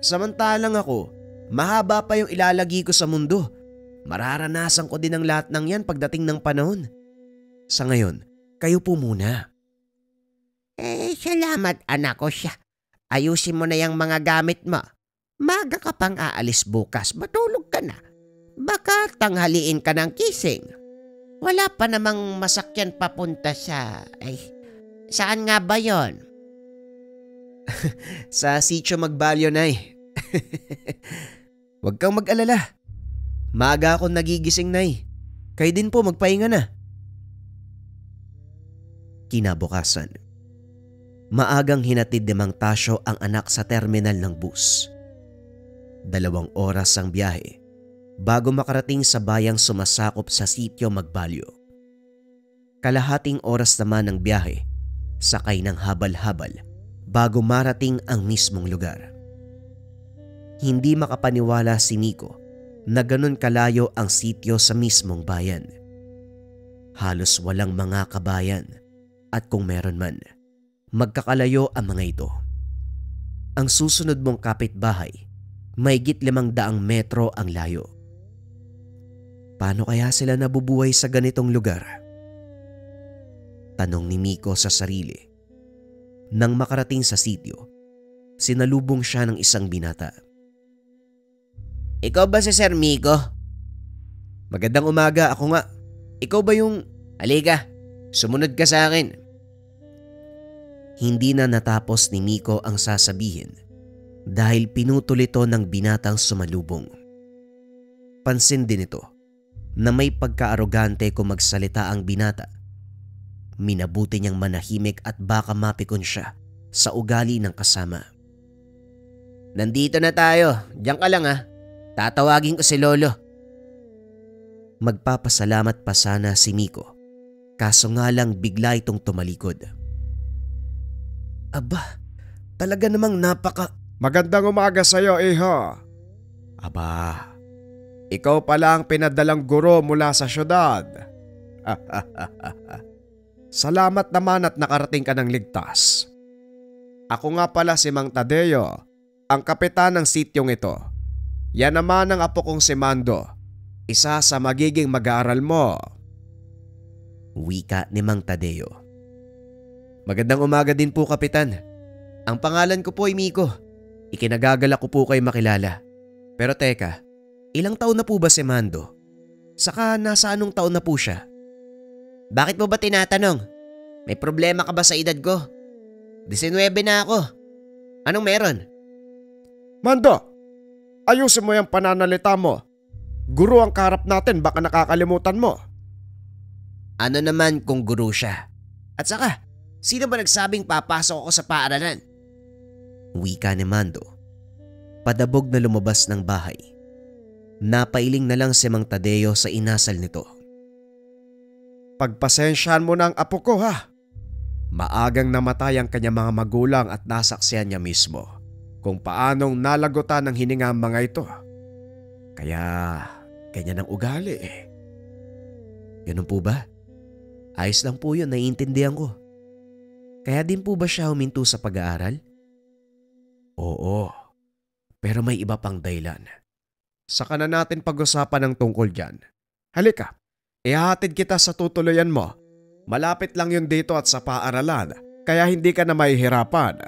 Samantalang ako, mahaba pa yung ilalagi ko sa mundo. Mararanasan ko din ang lahat ng yan pagdating ng panahon. Sa ngayon, kayo po muna. Salamat, anak ko siya. Ayusin mo na yung mga gamit mo. Maga ka pang aalis bukas, matulog ka na. Baka tanghaliin ka ng kising. Wala pa namang masakyan papunta sa... saan nga ba yon? Sa Sitio Magbalyo, Nay. Huwag kang mag-alala. Maaga akong nagigising, Nay. Kayo din po magpahinga na. Kinabukasan, maagang hinatid ni Mang Tasyo ang anak sa terminal ng bus. 2 oras ang biyahe bago makarating sa bayang sumasakop sa sitio Magbalyo. Kalahating oras naman ang biyahe, sakay ng habal-habal bago marating ang mismong lugar. Hindi makapaniwala si Nico na ganun kalayo ang sityo sa mismong bayan. Halos walang mga kabayan at kung meron man, magkakalayo ang mga ito. Ang susunod mong kapitbahay, mahigit 500 metro ang layo. Paano kaya sila nabubuhay sa ganitong lugar? Tanong ni Nico sa sarili. Nang makarating sa sityo, sinalubong siya ng isang binata. Ikaw ba si Sir Miko? Magandang umaga, ako nga. Ikaw ba yung... Halika, sumunod ka sa akin. Hindi na natapos ni Miko ang sasabihin dahil pinutol ito ng binatang sumalubong. Pansin din ito na may pagka-arogante kung magsalita ang binata. Minabuti niyang manahimik at baka mapikon siya sa ugali ng kasama. Nandito na tayo, diyan ka lang ha. Tatawagin ko si Lolo. Magpapasalamat pa sana si Miko, kaso nga lang bigla itong tumalikod. Aba, talaga namang Magandang umaga sa'yo, iho. Aba, ikaw pala ang pinadalang guro mula sa syudad. Salamat naman at nakarating ka ng ligtas. Ako nga pala si Mang Tadeo, ang kapitan ng sityong ito. Yan naman ang apo kong si Mando, isa sa magiging mag-aaral mo. Wika ni Mang Tadeo. Magandang umaga din po, Kapitan. Ang pangalan ko po ay Miko. Ikinagagalak ko po kayo makilala. Pero teka, ilang taon na po ba si Mando? Saka nasa anong taon na po siya? Bakit mo ba tinatanong? May problema ka ba sa edad ko? 19 na ako. Anong meron? Mando, ayusin mo yung pananalita mo. Guro ang kaharap natin, baka nakakalimutan mo. Ano naman kung guro siya? At saka, sino ba nagsabing papasok ako sa paaralan? Wika ni Mando. Padabog na lumabas ng bahay. Napailing na lang si Mang Tadeo sa inasal nito. Pagpasensyahan mo na ang apo ko ha. Maagang namatay ang kanyang mga magulang at nasaksihan niya mismo kung paanong nalagutan ng hininga ang mga ito. Kaya ganyan ang ugali eh. Ganun po ba? Ayos lang po yun, naiintindihan ko. Kaya din po ba siya huminto sa pag-aaral? Oo, pero may iba pang dahilan. Saka na natin pag-usapan ng tungkol dyan. Halika, ihahatid kita sa tutuluyan mo. Malapit lang yun dito at sa paaralan, kaya hindi ka na mahihirapan.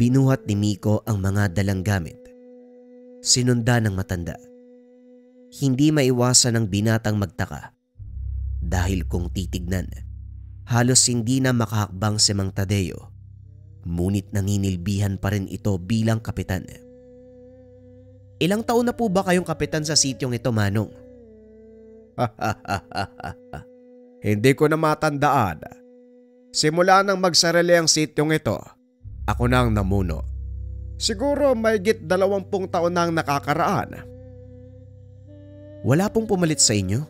Binuhat ni Miko ang mga dalang gamit. Sinunda ng matanda. Hindi maiwasan ng binatang magtaka. Dahil kung titignan, halos hindi na makahakbang si Mang Tadeo. Ngunit naninilbihan pa rin ito bilang kapitan. Ilang taon na po ba kayong kapitan sa sityong ito, Manong? Hindi ko na matandaan. Simula nang magsarili ang sityong ito, ako na ang namuno. Siguro mahigit 20 taon na ang nakakaraan. Wala pong pumalit sa inyo?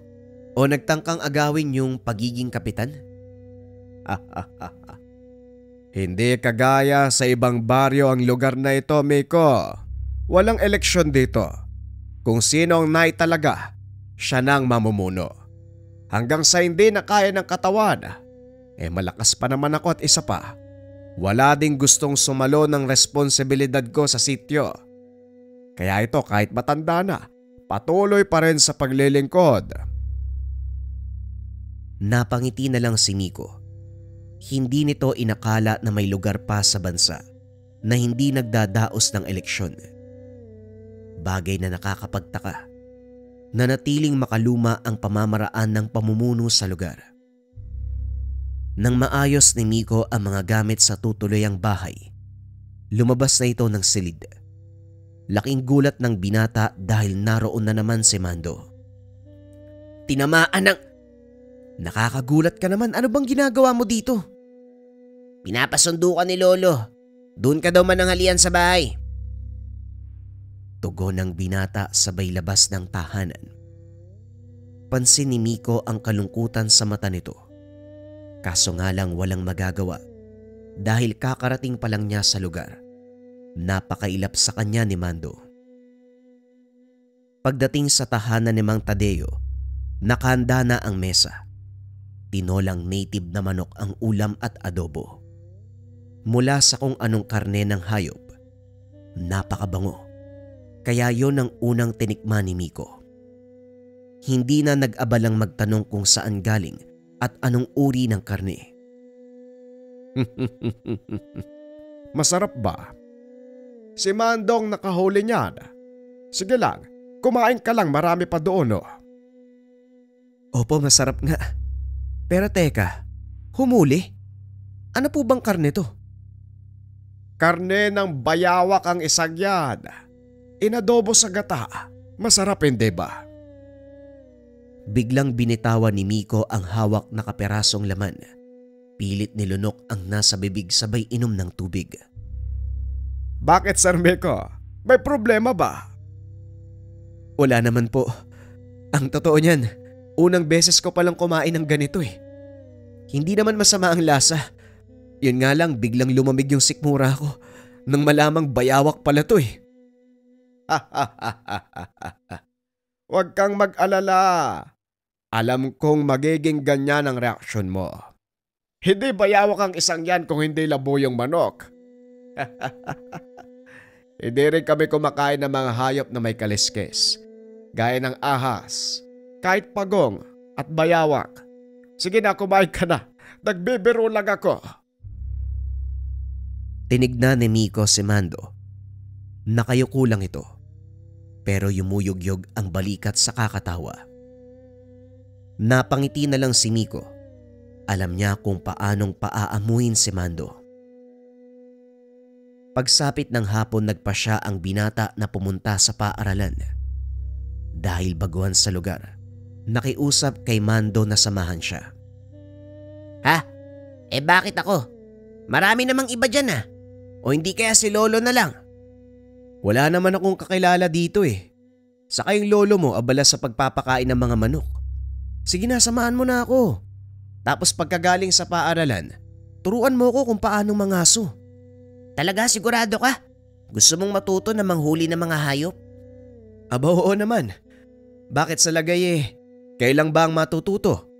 O nagtangkang agawin yung pagiging kapitan? Hindi kagaya sa ibang baryo ang lugar na ito, Miko. Walang eleksyon dito. Kung sino ang naitalaga, siya nang mamumuno. Hanggang sa hindi na kaya ng katawan, malakas pa naman ako at isa pa. Wala ding gustong sumalo ng responsibilidad ko sa sityo. Kaya ito kahit matanda na, patuloy pa rin sa paglilingkod. Napangiti na lang si Nico. Hindi nito inakala na may lugar pa sa bansa na hindi nagdadaos ng eleksyon. Bagay na nakakapagtaka. Nanatiling makaluma ang pamamaraan ng pamumuno sa lugar. Nang maayos ni Miko ang mga gamit sa tutuluyang bahay, lumabas na ito ng silid. Laking gulat ng binata dahil naroon na naman si Mando. Tinamaan ng... Nakakagulat ka naman, ano bang ginagawa mo dito? Pinapasundo ka ni Lolo. Doon ka daw mananghalian sa bahay. Tugon ng binata sabay labas ng tahanan. Pansin ni Miko ang kalungkutan sa mata nito. Kaso nga lang walang magagawa dahil kakarating pa lang niya sa lugar. Napakailap sa kanya ni Mando. Pagdating sa tahanan ni Mang Tadeo, nakahanda na ang mesa. Tinolang native na manok ang ulam at adobo. Mula sa kung anong karne ng hayop. Napakabango. Kaya yon ang unang tinikman ni Miko. Hindi na nag-abalang magtanong kung saan galing at anong uri ng karne. Masarap ba? Si Mandong nakahuli niyan. Sige lang, kumain ka lang, marami pa doon, oh. Opo, masarap nga. Pero teka, humuli? Ano po bang karne to? Karne ng bayawak ang isang yan. Inadobo sa gata. Masarap hindi ba? Biglang binitawan ni Miko ang hawak na kaperasong laman. Pilit nilunok ang nasa bibig sabay inom ng tubig. Bakit, Sir Miko? May problema ba? Wala naman po. Ang totoo niyan, unang beses ko palang kumain ng ganito eh. Hindi naman masama ang lasa. Yun nga lang, biglang lumamig yung sikmura ko nang malamang bayawak pala to eh. Huwag kang mag-alala. Alam kong magiging ganyan ang reaksyon mo. Hindi bayawak ang isang yan kung hindi labo yung manok. Hindi rin kami kumakain ng mga hayop na may kaliskis. Gaya ng ahas, kahit pagong at bayawak. Sige na, kumain ka na. Nagbibiro lang ako. Tinignan ni Miko si Mando. Nakayuko lang ito. Pero yumuyugyog ang balikat sa kakatawa. Napangiti na lang si Miko. Alam niya kung paanong paaamuin si Mando. Pagsapit ng hapon nagpa siya ang binata na pumunta sa paaralan. Dahil baguhan sa lugar, nakiusap kay Mando na samahan siya. Ha? Bakit ako? Marami namang iba dyan ah. O hindi kaya si Lolo na lang? Wala naman akong kakilala dito eh. Saka yung lolo mo abala sa pagpapakain ng mga manok. Sige na, samahan mo na ako. Tapos pagkagaling sa paaralan, turuan mo ko kung paano mangaso. Talaga, sigurado ka? Gusto mong matuto na manghuli ng mga hayop? Aba oo naman. Bakit sa lagay eh? Kailang ba ang matututo?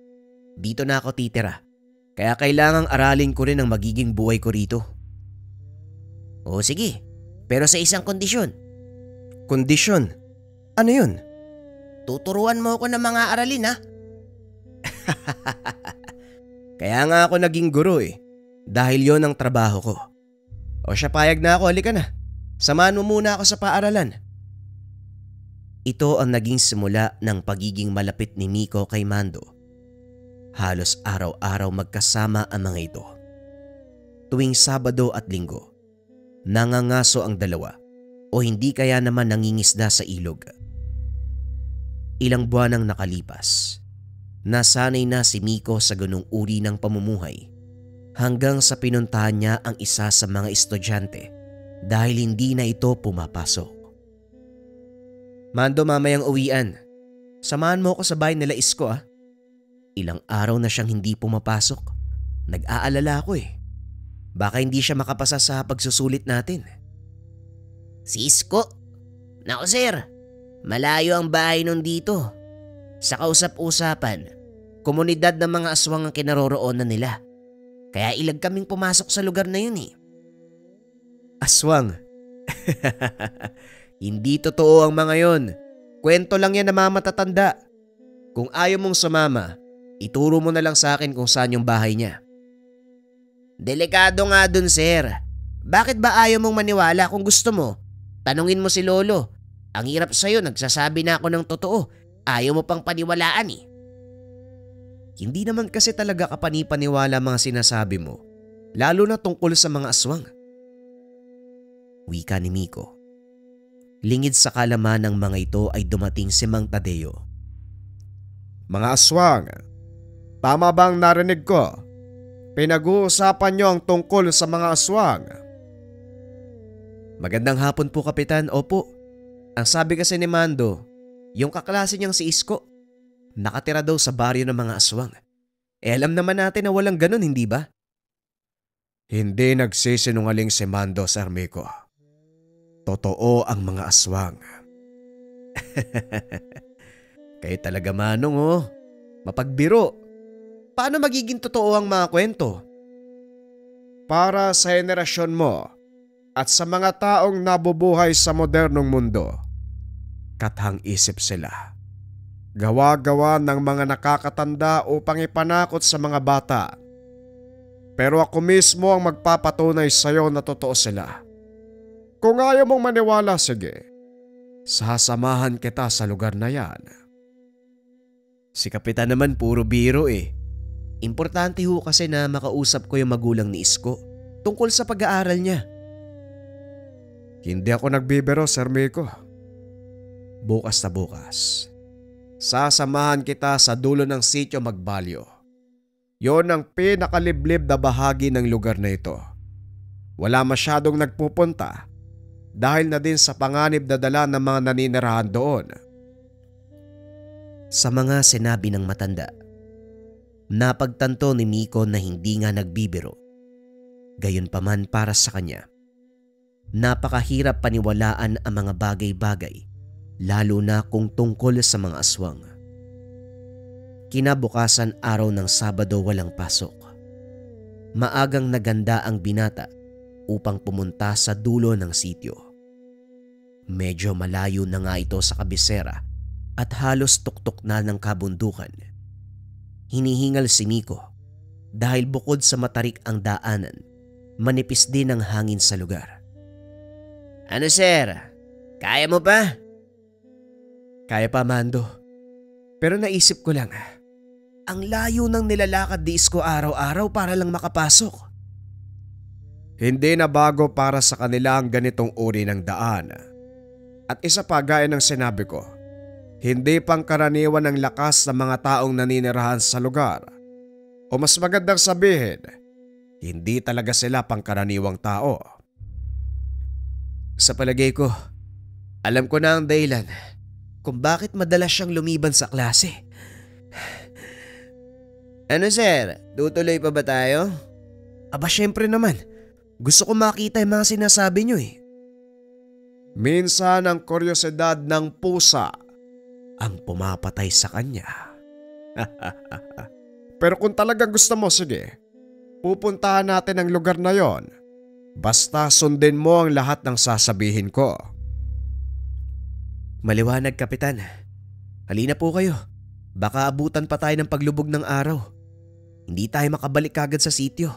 Dito na ako titira. Kaya kailangang aralin ko rin ang magiging buhay ko rito. O sige, pero sa isang kondisyon. Kondisyon? Ano yun? Tuturuan mo ako ng mga aralin ha? Kaya nga ako naging guro eh. Dahil yon ang trabaho ko. O siya, payag na ako, halika na. Samahan mo muna ako sa paaralan. Ito ang naging simula ng pagiging malapit ni Miko kay Mando. Halos araw-araw magkasama ang mga ito. Tuwing Sabado at Linggo, nangangaso ang dalawa o hindi kaya naman nangingisda sa ilog. Ilang buwan ang nakalipas. Nasanay na si Miko sa ganung uri ng pamumuhay hanggang sa pinuntahan niya ang isa sa mga estudyante dahil hindi na ito pumapasok. Mando, mamayang uwian. Samahan mo ako sa bahay nila Isko ah. Ilang araw na siyang hindi pumapasok. Nag-aalala ako eh. Baka hindi siya makapasa sa pagsusulit natin. Si Isko? Naku sir, malayo ang bahay nun dito. Sa kausap-usapan, komunidad ng mga aswang ang kinaroroonan nila. Kaya ilag kaming pumasok sa lugar na yun eh. Aswang? Hindi totoo ang mga yon. Kwento lang yan na mamatatanda. Kung ayaw mong sumama, ituro mo na lang sa akin kung saan yung bahay niya. Delikado nga dun sir. Bakit ba ayaw mong maniwala? Kung gusto mo, tanungin mo si Lolo. Ang hirap sa'yo, nagsasabi na ako ng totoo. Ayaw mo pang paniwalaan eh. Hindi naman kasi talaga kapanipaniwala mga sinasabi mo, lalo na tungkol sa mga aswang. Wika ni Miko. Lingid sa kalaman ng mga ito ay dumating si Mang Tadeo. Mga aswang, tama bang narinig ko? Pinag-uusapan niyo ang tungkol sa mga aswang. Magandang hapon po, Kapitan. Opo. Ang sabi kasi ni Mando, yung kaklase niyang si Isko, nakatira daw sa baryo ng mga aswang. Alam naman natin na walang ganun, hindi ba? Hindi nagsisinungaling si Mando, Sir Miko. Totoo ang mga aswang. Kayo talaga, Manong, oh. Mapagbiro. Paano magiging totoo ang mga kwento? Para sa henerasyon mo at sa mga taong nabubuhay sa modernong mundo, kathang isip sila. Gawa-gawa ng mga nakakatanda upang ipanakot sa mga bata. Pero ako mismo ang magpapatunay sa iyo na totoo sila. Kung ayaw mong maniwala, sige. Sasamahan kita sa lugar na yan. Si Kapitan naman puro biro eh. Importante ho kasi na makausap ko yung magulang ni Isko tungkol sa pag-aaral niya. Hindi ako nagbibiro, Sir Miko. Bukas na bukas. Sasamahan kita sa dulo ng sitio Magbalyo. Yon ang pinakaliblib na bahagi ng lugar na ito. Wala masyadong nagpupunta dahil na din sa panganib na dala ng mga naninirahan doon. Sa mga sinabi ng matanda, napagtanto ni Miko na hindi nga nagbibiro. Gayunpaman para sa kanya, napakahirap paniwalaan ang mga bagay-bagay, lalo na kung tungkol sa mga aswang. Kinabukasan araw ng Sabado walang pasok. Maagang naganda ang binata upang pumunta sa dulo ng sitio. Medyo malayo na nga ito sa kabisera at halos tuktok na ng kabundukan. Hinihingal si Miko dahil bukod sa matarik ang daanan, manipis din ang hangin sa lugar. Ano sir? Kaya mo pa? Kaya pa, Mando. Pero naisip ko lang, ang layo ng nilalakad ni Isko araw-araw para lang makapasok. Hindi na bago para sa kanila ang ganitong uri ng daan. At isa pa gaya ng sinabi ko, hindi pangkaraniwan ang lakas ng mga taong naninirahan sa lugar. O mas magandang sabihin, hindi talaga sila pangkaraniwang tao. Sa palagay ko, alam ko na ang dahilan kung bakit madalas siyang lumiban sa klase. Ano sir? Tutuloy pa ba tayo? Aba syempre naman, gusto ko makita yung mga sinasabi niyo eh. Minsan ang kuryosidad ng pusa ang pumapatay sa kanya. Pero kung talagang gusto mo, sige. Pupuntahan natin ang lugar na yon. Basta sundin mo ang lahat ng sasabihin ko. Maliwanag, Kapitan. Halina po kayo. Baka abutan pa tayo ng paglubog ng araw. Hindi tayo makabalik kagad sa sitio.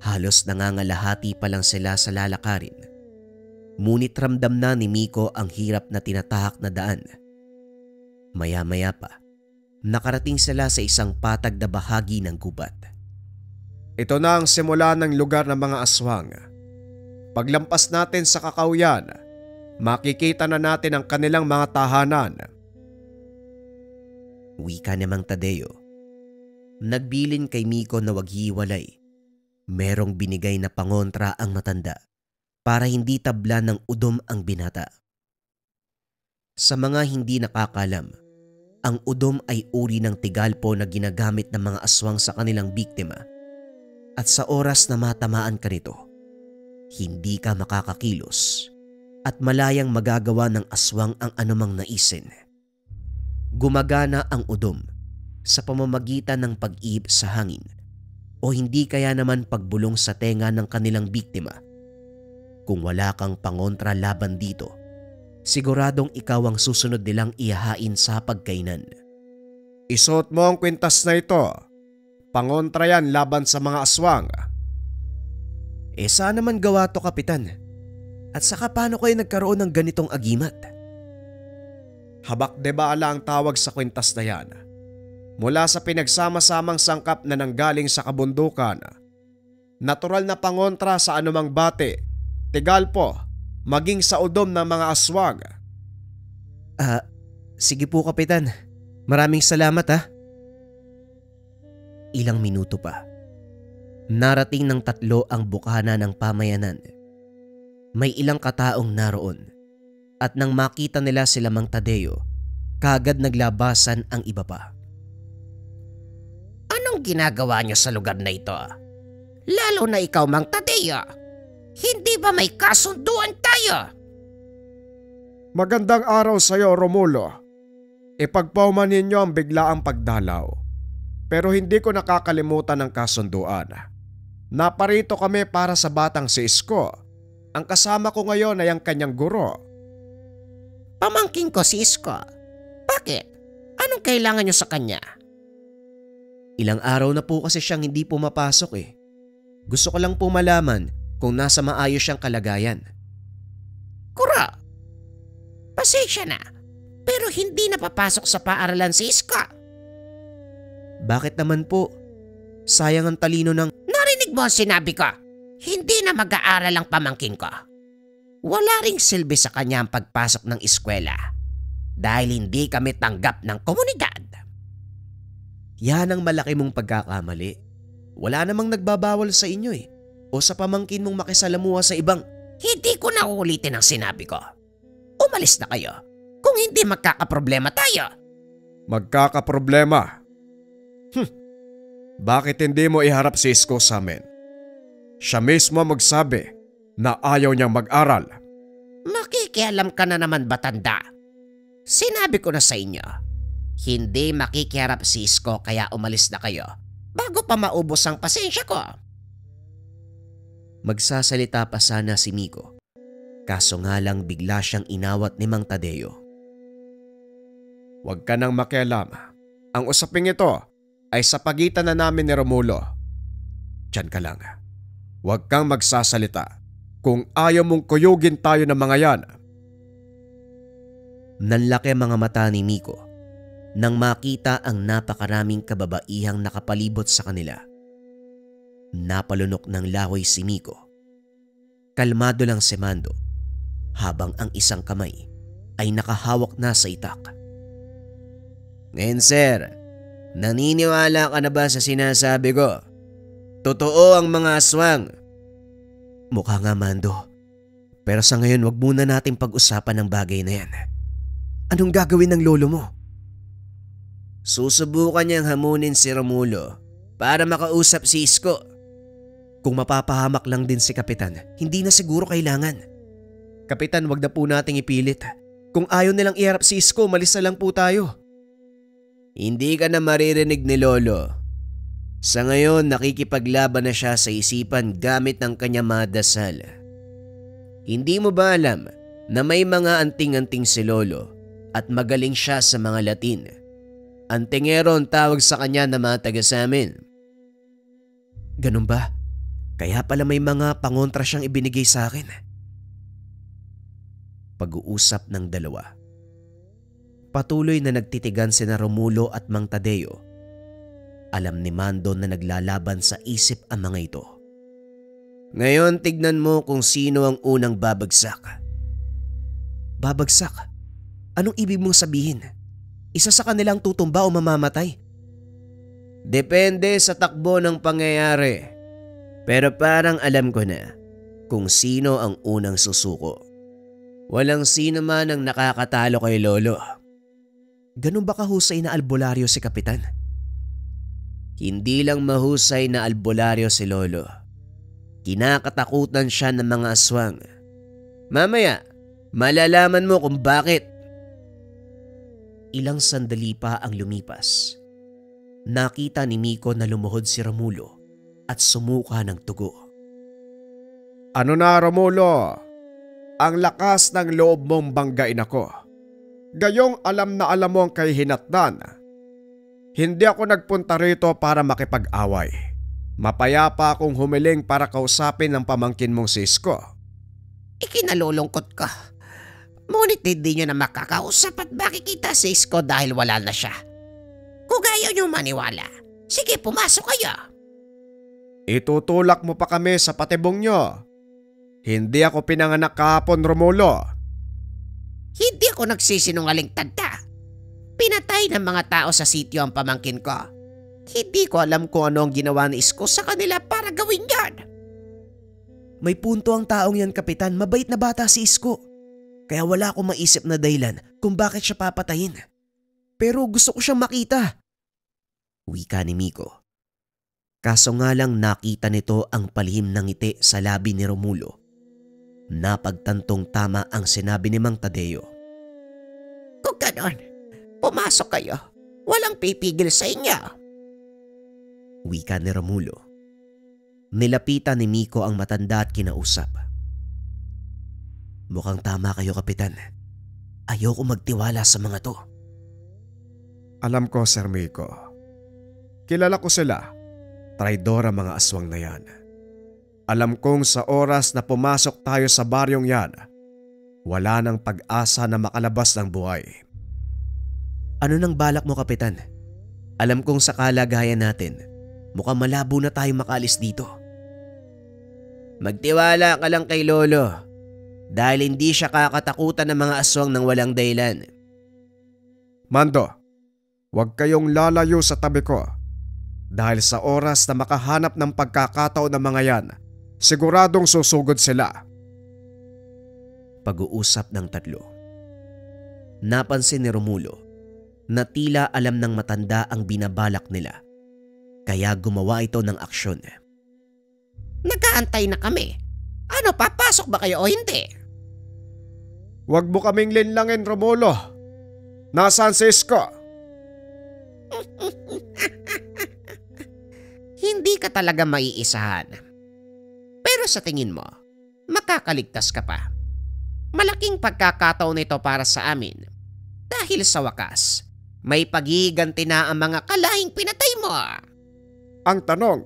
Halos nangangalahati pa lang sila sa lalakarin. Ngunit ramdam na ni Miko ang hirap na tinatahak na daan. Maya-maya pa, nakarating sila sa isang patag na bahagi ng gubat. Ito na ang simula ng lugar ng mga aswang. Paglampas natin sa kakauyan, makikita na natin ang kanilang mga tahanan. Wika ni Mang Tadeo. Nagbilin kay Miko na wag hiwalay. Merong binigay na pangontra ang matanda para hindi tabla ng udom ang binata. Sa mga hindi nakakalam, ang udom ay uri ng tigalpo na ginagamit ng mga aswang sa kanilang biktima. At sa oras na matamaan ka nito, hindi ka makakakilos at malayang magagawa ng aswang ang anumang naisin. Gumagana ang udom sa pamamagitan ng pag-ihip sa hangin o hindi kaya naman pagbulong sa tenga ng kanilang biktima. Kung wala kang pangontra laban dito, siguradong ikaw ang susunod nilang ihahain sa pagkainan. Isuot mo ang kwintas na ito. Pangontra yan laban sa mga aswang. Saan naman gawa to, Kapitan? At saka paano kayo nagkaroon ng ganitong agimat? Habak de baala ang tawag sa kwintas na yan. Mula sa pinagsama-samang sangkap na nanggaling sa kabundukan. Natural na pangontra sa anumang bate, tigalpo maging sa udom ng mga aswang. Sige po Kapitan. Maraming salamat ha. Ilang minuto pa. Narating ng 3 ang bukana ng pamayanan. May ilang kataong naroon at nang makita nila sila Mang Tadeo, kagad naglabasan ang iba pa. Anong ginagawa niyo sa lugar na ito? Lalo na ikaw, Mang Tadeo. Hindi ba may kasunduan tayo? Magandang araw sa iyo, Romulo. Ipagpauman ninyo ang biglaang pagdalaw. Pero hindi ko nakakalimutan ang kasunduan. Naparito kami para sa batang si Isko. Ang kasama ko ngayon ay ang kanyang guro. Pamangkin ko si Isko. Bakit? Anong kailangan niyo sa kanya? Ilang araw na po kasi siyang hindi pumapasok eh. Gusto ko lang po malaman kung nasa maayos siyang kalagayan. Kura, pasensya na. Pero hindi na papasok sa paaralan si Isko. Bakit naman po? Sayang ang talino ng… Narinig mo ang sinabi ko. Hindi na mag-aaral ang pamangkin ko. Wala ring silbi sa kanya ang pagpasok ng eskwela dahil hindi kami tanggap ng komunidad. Yan ang malaki mong pagkakamali. Wala namang nagbabawal sa inyo eh. O sa pamangkin mong makisalamuha sa ibang… Hindi ko na uulitin ang sinabi ko. Umalis na kayo. Kung hindi magkakaproblema tayo. Magkakaproblema? Bakit hindi mo iharap si Isko sa amin? Siya mismo magsabi na ayaw niyang mag-aral. Makikialam ka na naman ba, tanda? Sinabi ko na sa inyo, hindi makikiharap si Isko kaya umalis na kayo bago pa maubos ang pasensya ko. Magsasalita pa sana si Miko. Kaso nga lang bigla siyang inawat ni Mang Tadeo. Huwag ka nang makialam. Ang usaping ito ay sa pagitan na namin ni Romulo. Diyan ka lang. Huwag kang magsasalita kung ayaw mong kuyugin tayo ng mga yan. Nanlaki ang mga mata ni Miko nang makita ang napakaraming kababaihang nakapalibot sa kanila. Napalunok ng lahoy si Miko. Kalmado lang si Mando habang ang isang kamay ay nakahawak na sa itak. Ngayon sir, naniniwala ka na ba sa sinasabi ko? Totoo ang mga aswang. Mukha nga Mando. Pero sa ngayon wag muna nating pag-usapan ng bagay na yan. Anong gagawin ng lolo mo? Susubukan niyang hamunin si Romulo para makausap si Isko. Kung mapapahamak lang din si Kapitan, hindi na siguro kailangan. Kapitan, wag na po nating ipilit. Kung ayaw nilang iharap si Isko, malis na lang po tayo. Hindi ka na maririnig ni Lolo. Sa ngayon, nakikipaglaban na siya sa isipan gamit ang kanyang mga dasal. Hindi mo ba alam na may mga anting-anting si Lolo at magaling siya sa mga Latin? Antingero ang tawag sa kanya na mga taga sa amin. Ganun ba? Kaya pala may mga pangontra siyang ibinigay sa akin. Pag-uusap ng dalawa. Patuloy na nagtitigan sina Romulo at Mang Tadeo. Alam ni Mando na naglalaban sa isip ang mga ito. Ngayon tignan mo kung sino ang unang babagsak. Babagsak? Anong ibig mong sabihin? Isa sa kanilang tutumba o mamamatay? Depende sa takbo ng pangyayari. Pero parang alam ko na kung sino ang unang susuko. Walang sino man ang nakakatalo kay Lolo. Ganun ba kahusay na albularyo si Kapitan? Hindi lang mahusay na albularyo si Lolo. Kinakatakutan siya ng mga aswang. Mamaya, malalaman mo kung bakit. Ilang sandali pa ang lumipas. Nakita ni Miko na lumuhod si Romulo at sumuka ng tugo. Ano na Romulo? Ang lakas ng loob mong banggain ako. Gayong alam na alam mo ang kahihinatnan. Hindi ako nagpunta rito para makipag-away. Mapayapa akong humiling para kausapin ng pamangkin mong si Isko. Ikinalulungkot ka. Ngunit hindi nyo na makakausap at makikita si Isko dahil wala na siya. Kung ayaw nyo maniwala, sige pumasok kayo. Itutulak mo pa kami sa patibong nyo. Hindi ako pinanganak kahapon, Romulo. Hindi ako nagsisinungaling, tanda. Pinatay ng mga tao sa sitio ang pamangkin ko. Hindi ko alam kung ano ang ginawa ni Isko sa kanila para gawin yan. May punto ang taong yan, Kapitan. Mabait na bata si Isko. Kaya wala akong maisip na dahilan kung bakit siya papatayin. Pero gusto ko siyang makita. Wika ni Miko. Kaso nga lang nakita nito ang palihim ng ngiti sa labi ni Romulo. Napagtantong tama ang sinabi ni Mang Tadeo. Kung ganon, pumasok kayo. Walang pipigil sa inyo. Wika ni Romulo. Nilapitan ni Miko ang matanda at kinausap. Mukhang tama kayo, Kapitan. Ayoko magtiwala sa mga to. Alam ko, Sir Miko. Kilala ko sila. Traidor ang mga aswang na yan. Alam kong sa oras na pumasok tayo sa baryong yan, wala nang pag-asa na makalabas ng buhay. Ano nang balak mo, Kapitan? Alam kong sa kalagayan natin, mukhang malabo na tayo makaalis dito. Magtiwala ka lang kay Lolo. Dahil hindi siya kakatakutan ng mga aswang ng walang dahilan. Mando, huwag kayong lalayo sa tabi ko. Dahil sa oras na makahanap ng pagkakataon ng mga yan, siguradong susugod sila. Pag-uusap ng tatlo. Napansin ni Romulo na tila alam ng matanda ang binabalak nila. Kaya gumawa ito ng aksyon. Nag-aantay na kami. Ano, papasok ba kayo o hindi? Huwag mo kaming linlangin, Romulo. Nasaan si Isko? Hindi ka talaga maiisahan. Pero sa tingin mo, makakaligtas ka pa. Malaking pagkakataon ito para sa amin. Dahil sa wakas, may pagiganti na ang mga kalahing pinatay mo. Ang tanong,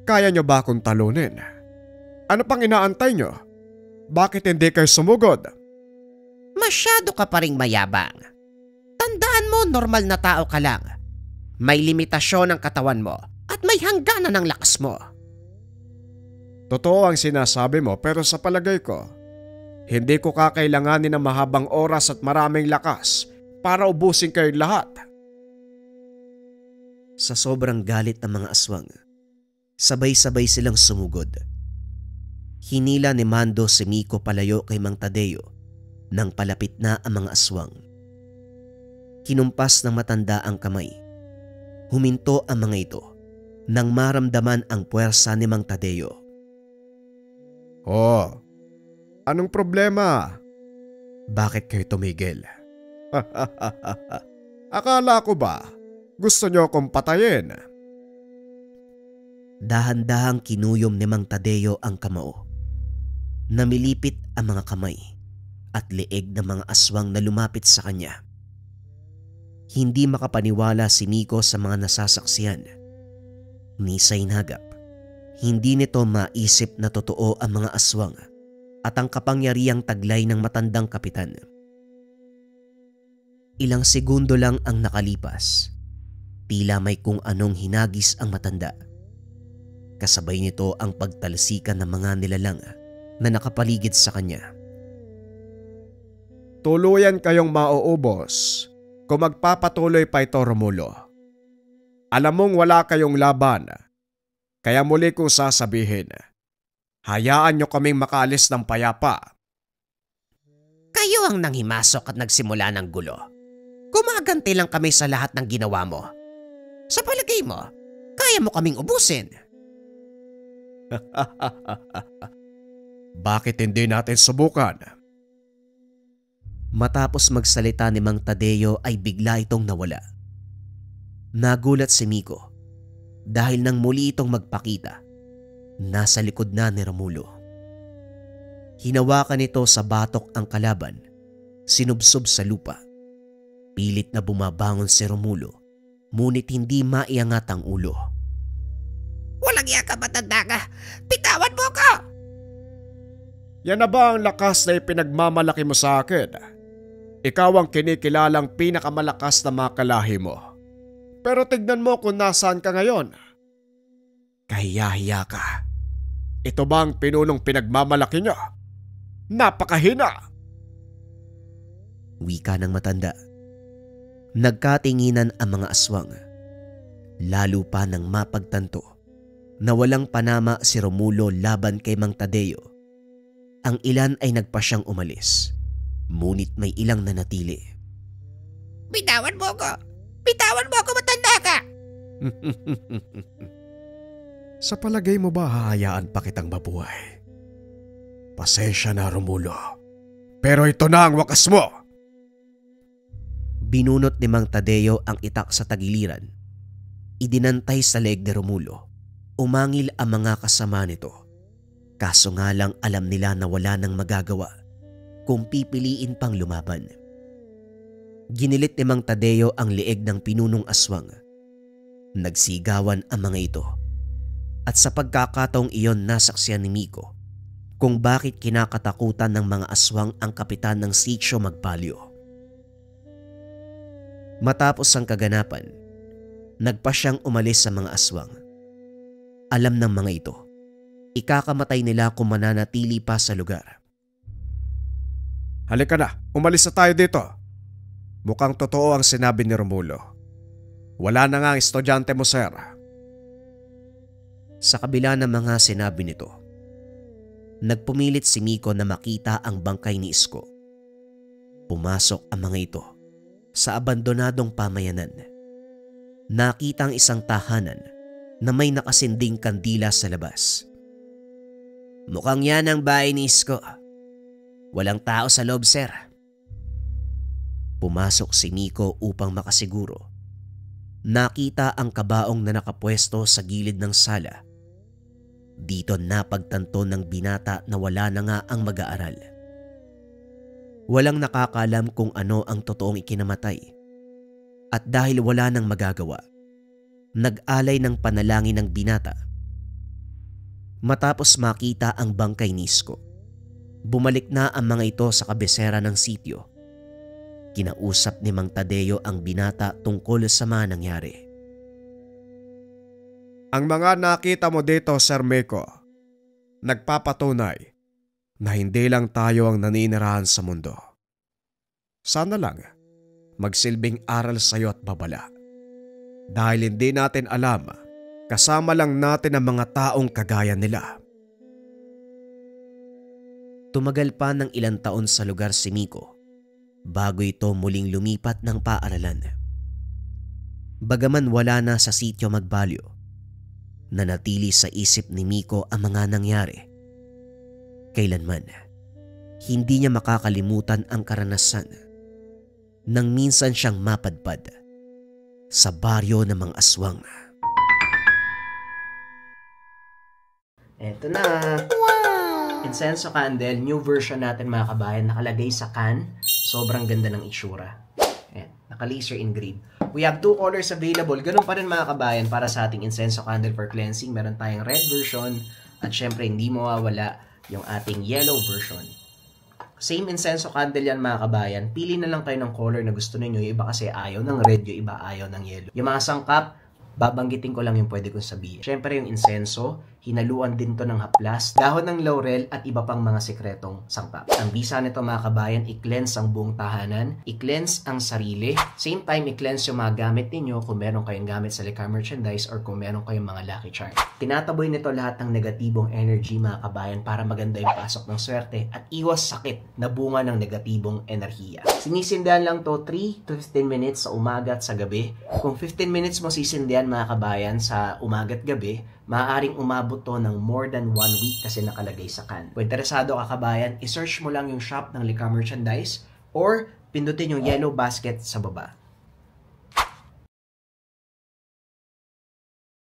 kaya nyo ba akong talunin? Ano pang inaantay nyo? Bakit hindi kayo sumugod? Masyado ka pa ring mayabang. Tandaan mo, normal na tao ka lang. May limitasyon ang katawan mo at may hangganan ng lakas mo. Totoo ang sinasabi mo pero sa palagay ko, hindi ko kakailanganin ng mahabang oras at maraming lakas para ubusin kayo lahat. Sa sobrang galit ng mga aswang, sabay-sabay silang sumugod. Hinila ni Mando si Miko palayo kay Mang Tadeo nang palapit na ang mga aswang. Kinumpas ng matanda ang kamay. Huminto ang mga ito nang maramdaman ang puwersa ni Mang Tadeo. Oh, anong problema? Bakit kayo tumigil? Akala ko ba gusto nyo akong patayin? Dahan-dahang kinuyom ni Mang Tadeo ang kamao. Namilipit ang mga kamay at leeg ng mga aswang na lumapit sa kanya. Hindi makapaniwala si Miko sa mga nasasaksiyan. Ni Sainagap, hindi nito maisip na totoo ang mga aswang at ang kapangyarihang taglay ng matandang kapitan. Ilang segundo lang ang nakalipas. Tila may kung anong hinagis ang matanda. Kasabay nito ang pagtalsikan ng mga nilalang na nakapaligid sa kanya. Tuluyan kayong mauubos kung magpapatuloy pa ito, Romulo. Alam mong wala kayong laban, kaya muli kong sasabihin, hayaan nyo kaming makaalis ng payapa. Kayo ang nanghimasok at nagsimula ng gulo. Gumaganti lang kami sa lahat ng ginawa mo. Sa palagay mo, kaya mo kaming ubusin. Bakit hindi natin subukan? Matapos magsalita ni Mang Tadeo ay bigla itong nawala. Nagulat si Miko dahil nang muli itong magpakita, nasa likod na ni Romulo. Hinawakan nito sa batok ang kalaban, sinubsob sa lupa. Pilit na bumabangon si Romulo, ngunit hindi maiangat ang ulo. Walang iya ka, matanda ka! Bitawan mo ko! Yan na ba ang lakas na ipinagmamalaki mo sa akin? Ikaw ang kinikilalang pinakamalakas na mga kalahi mo. Pero tignan mo kung nasaan ka ngayon. Kahiya-hiya ka. Ito ba ang pinunong pinagmamalaki niya? Napakahina! Wika ng matanda. Nagkatinginan ang mga aswang. Lalo pa nang mapagtanto na walang panama si Romulo laban kay Mang Tadeo. Ang ilan ay nagpasyang umalis, ngunit may ilang nanatili. Bitawan mo ko! Bitawan mo ako, matanda ka! Sa palagay mo ba hahayaan pa kitang mabuhay? Pasensya na, Romulo. Pero ito na ang wakas mo! Binunot ni Mang Tadeo ang itak sa tagiliran. Idinantay sa leeg ni Romulo. Umangil ang mga kasama nito. Kaso nga lang alam nila na wala nang magagawa kung pipiliin pang lumaban. Ginilit ni Mang Tadeo ang leeg ng pinunong aswang. Nagsigawan ang mga ito. At sa pagkakataong iyon nasaksiyan ni Miko kung bakit kinakatakutan ng mga aswang ang kapitan ng Sitio Magpalyo. Matapos ang kaganapan, nagpa siyang umalis sa mga aswang. Alam ng mga ito, ikakamatay nila kung mananatili pa sa lugar. Halika na, umalis na tayo dito. Mukhang totoo ang sinabi ni Romulo. Wala na nga ang estudyante mo, sir. Sa kabila ng mga sinabi nito, nagpumilit si Miko na makita ang bangkay ni Isko. Pumasok ang mga ito sa abandonadong pamayanan. Nakita ang isang tahanan na may nakasinding kandila sa labas. Mukhang yan ang bahay ni Isko. Walang tao sa loob, sir. Pumasok si Miko upang makasiguro. Nakita ang kabaong na nakapwesto sa gilid ng sala. Dito napagtanto ng binata na wala na nga ang mag-aaral. Walang nakakaalam kung ano ang totoong ikinamatay. At dahil wala nang magagawa, nag-alay ng panalangin ng binata. Matapos makita ang bangkay ni Isko, bumalik na ang mga ito sa kabisera ng sitio. Kinausap ni Mang Tadeo ang binata tungkol sa mga nangyari. Ang mga nakita mo dito, Sir Miko, nagpapatunay na hindi lang tayo ang naninirahan sa mundo. Sana lang magsilbing aral sa iyo at babala. Dahil hindi natin alam, kasama lang natin ang mga taong kagaya nila. Tumagal pa ng ilang taon sa lugar si Miko bago ito muling lumipat ng paaralan. Bagaman wala na sa Sitio Magbalyo, nanatili sa isip ni Miko ang mga nangyari. Kailanman, hindi niya makakalimutan ang karanasan nang minsan siyang mapadpad sa baryo ng mga aswang. Eto na! Wow! Incenso candle, new version natin mga kabayan, nakalagay sa can. Sobrang ganda ng itsura. Ayan, naka-laser engraved. We have 2 colors available. Ganun pa rin mga kabayan para sa ating incenso candle for cleansing. Meron tayong red version at syempre hindi mawawala yung ating yellow version. Same incenso candle yan mga kabayan. Pili na lang kayo ng color na gusto niyo. Yung iba kasi ayaw ng red, yung iba ayaw ng yellow. Yung mga sangkap, babanggitin ko lang yung pwede kong sabihin. Syempre yung insenso, hinaluan din to ng haplas, dahon ng laurel at iba pang mga sekretong sangkap. Ang bisa nito mga kabayan, i-cleanse ang buong tahanan, i-cleanse ang sarili, same time i-cleanse yung mga gamit ninyo kung meron kayong gamit sa Likha merchandise or kung meron kayong mga lucky charm. Tinataboy nito lahat ng negatibong energy mga kabayan para maganda yung pasok ng swerte at iwas sakit na bunga ng negatibong enerhiya. Sinisindihan lang to 3 to 15 minutes sa umaga at sa gabi. Kung 15 minutes mo sisindihan mga kabayan sa umaga at gabi, maaaring umabot to ng more than 1 week kasi nakalagay sa can. Kung interesado ka kabayan, isearch mo lang yung shop ng Likha merchandise or pindutin yung yellow basket sa baba.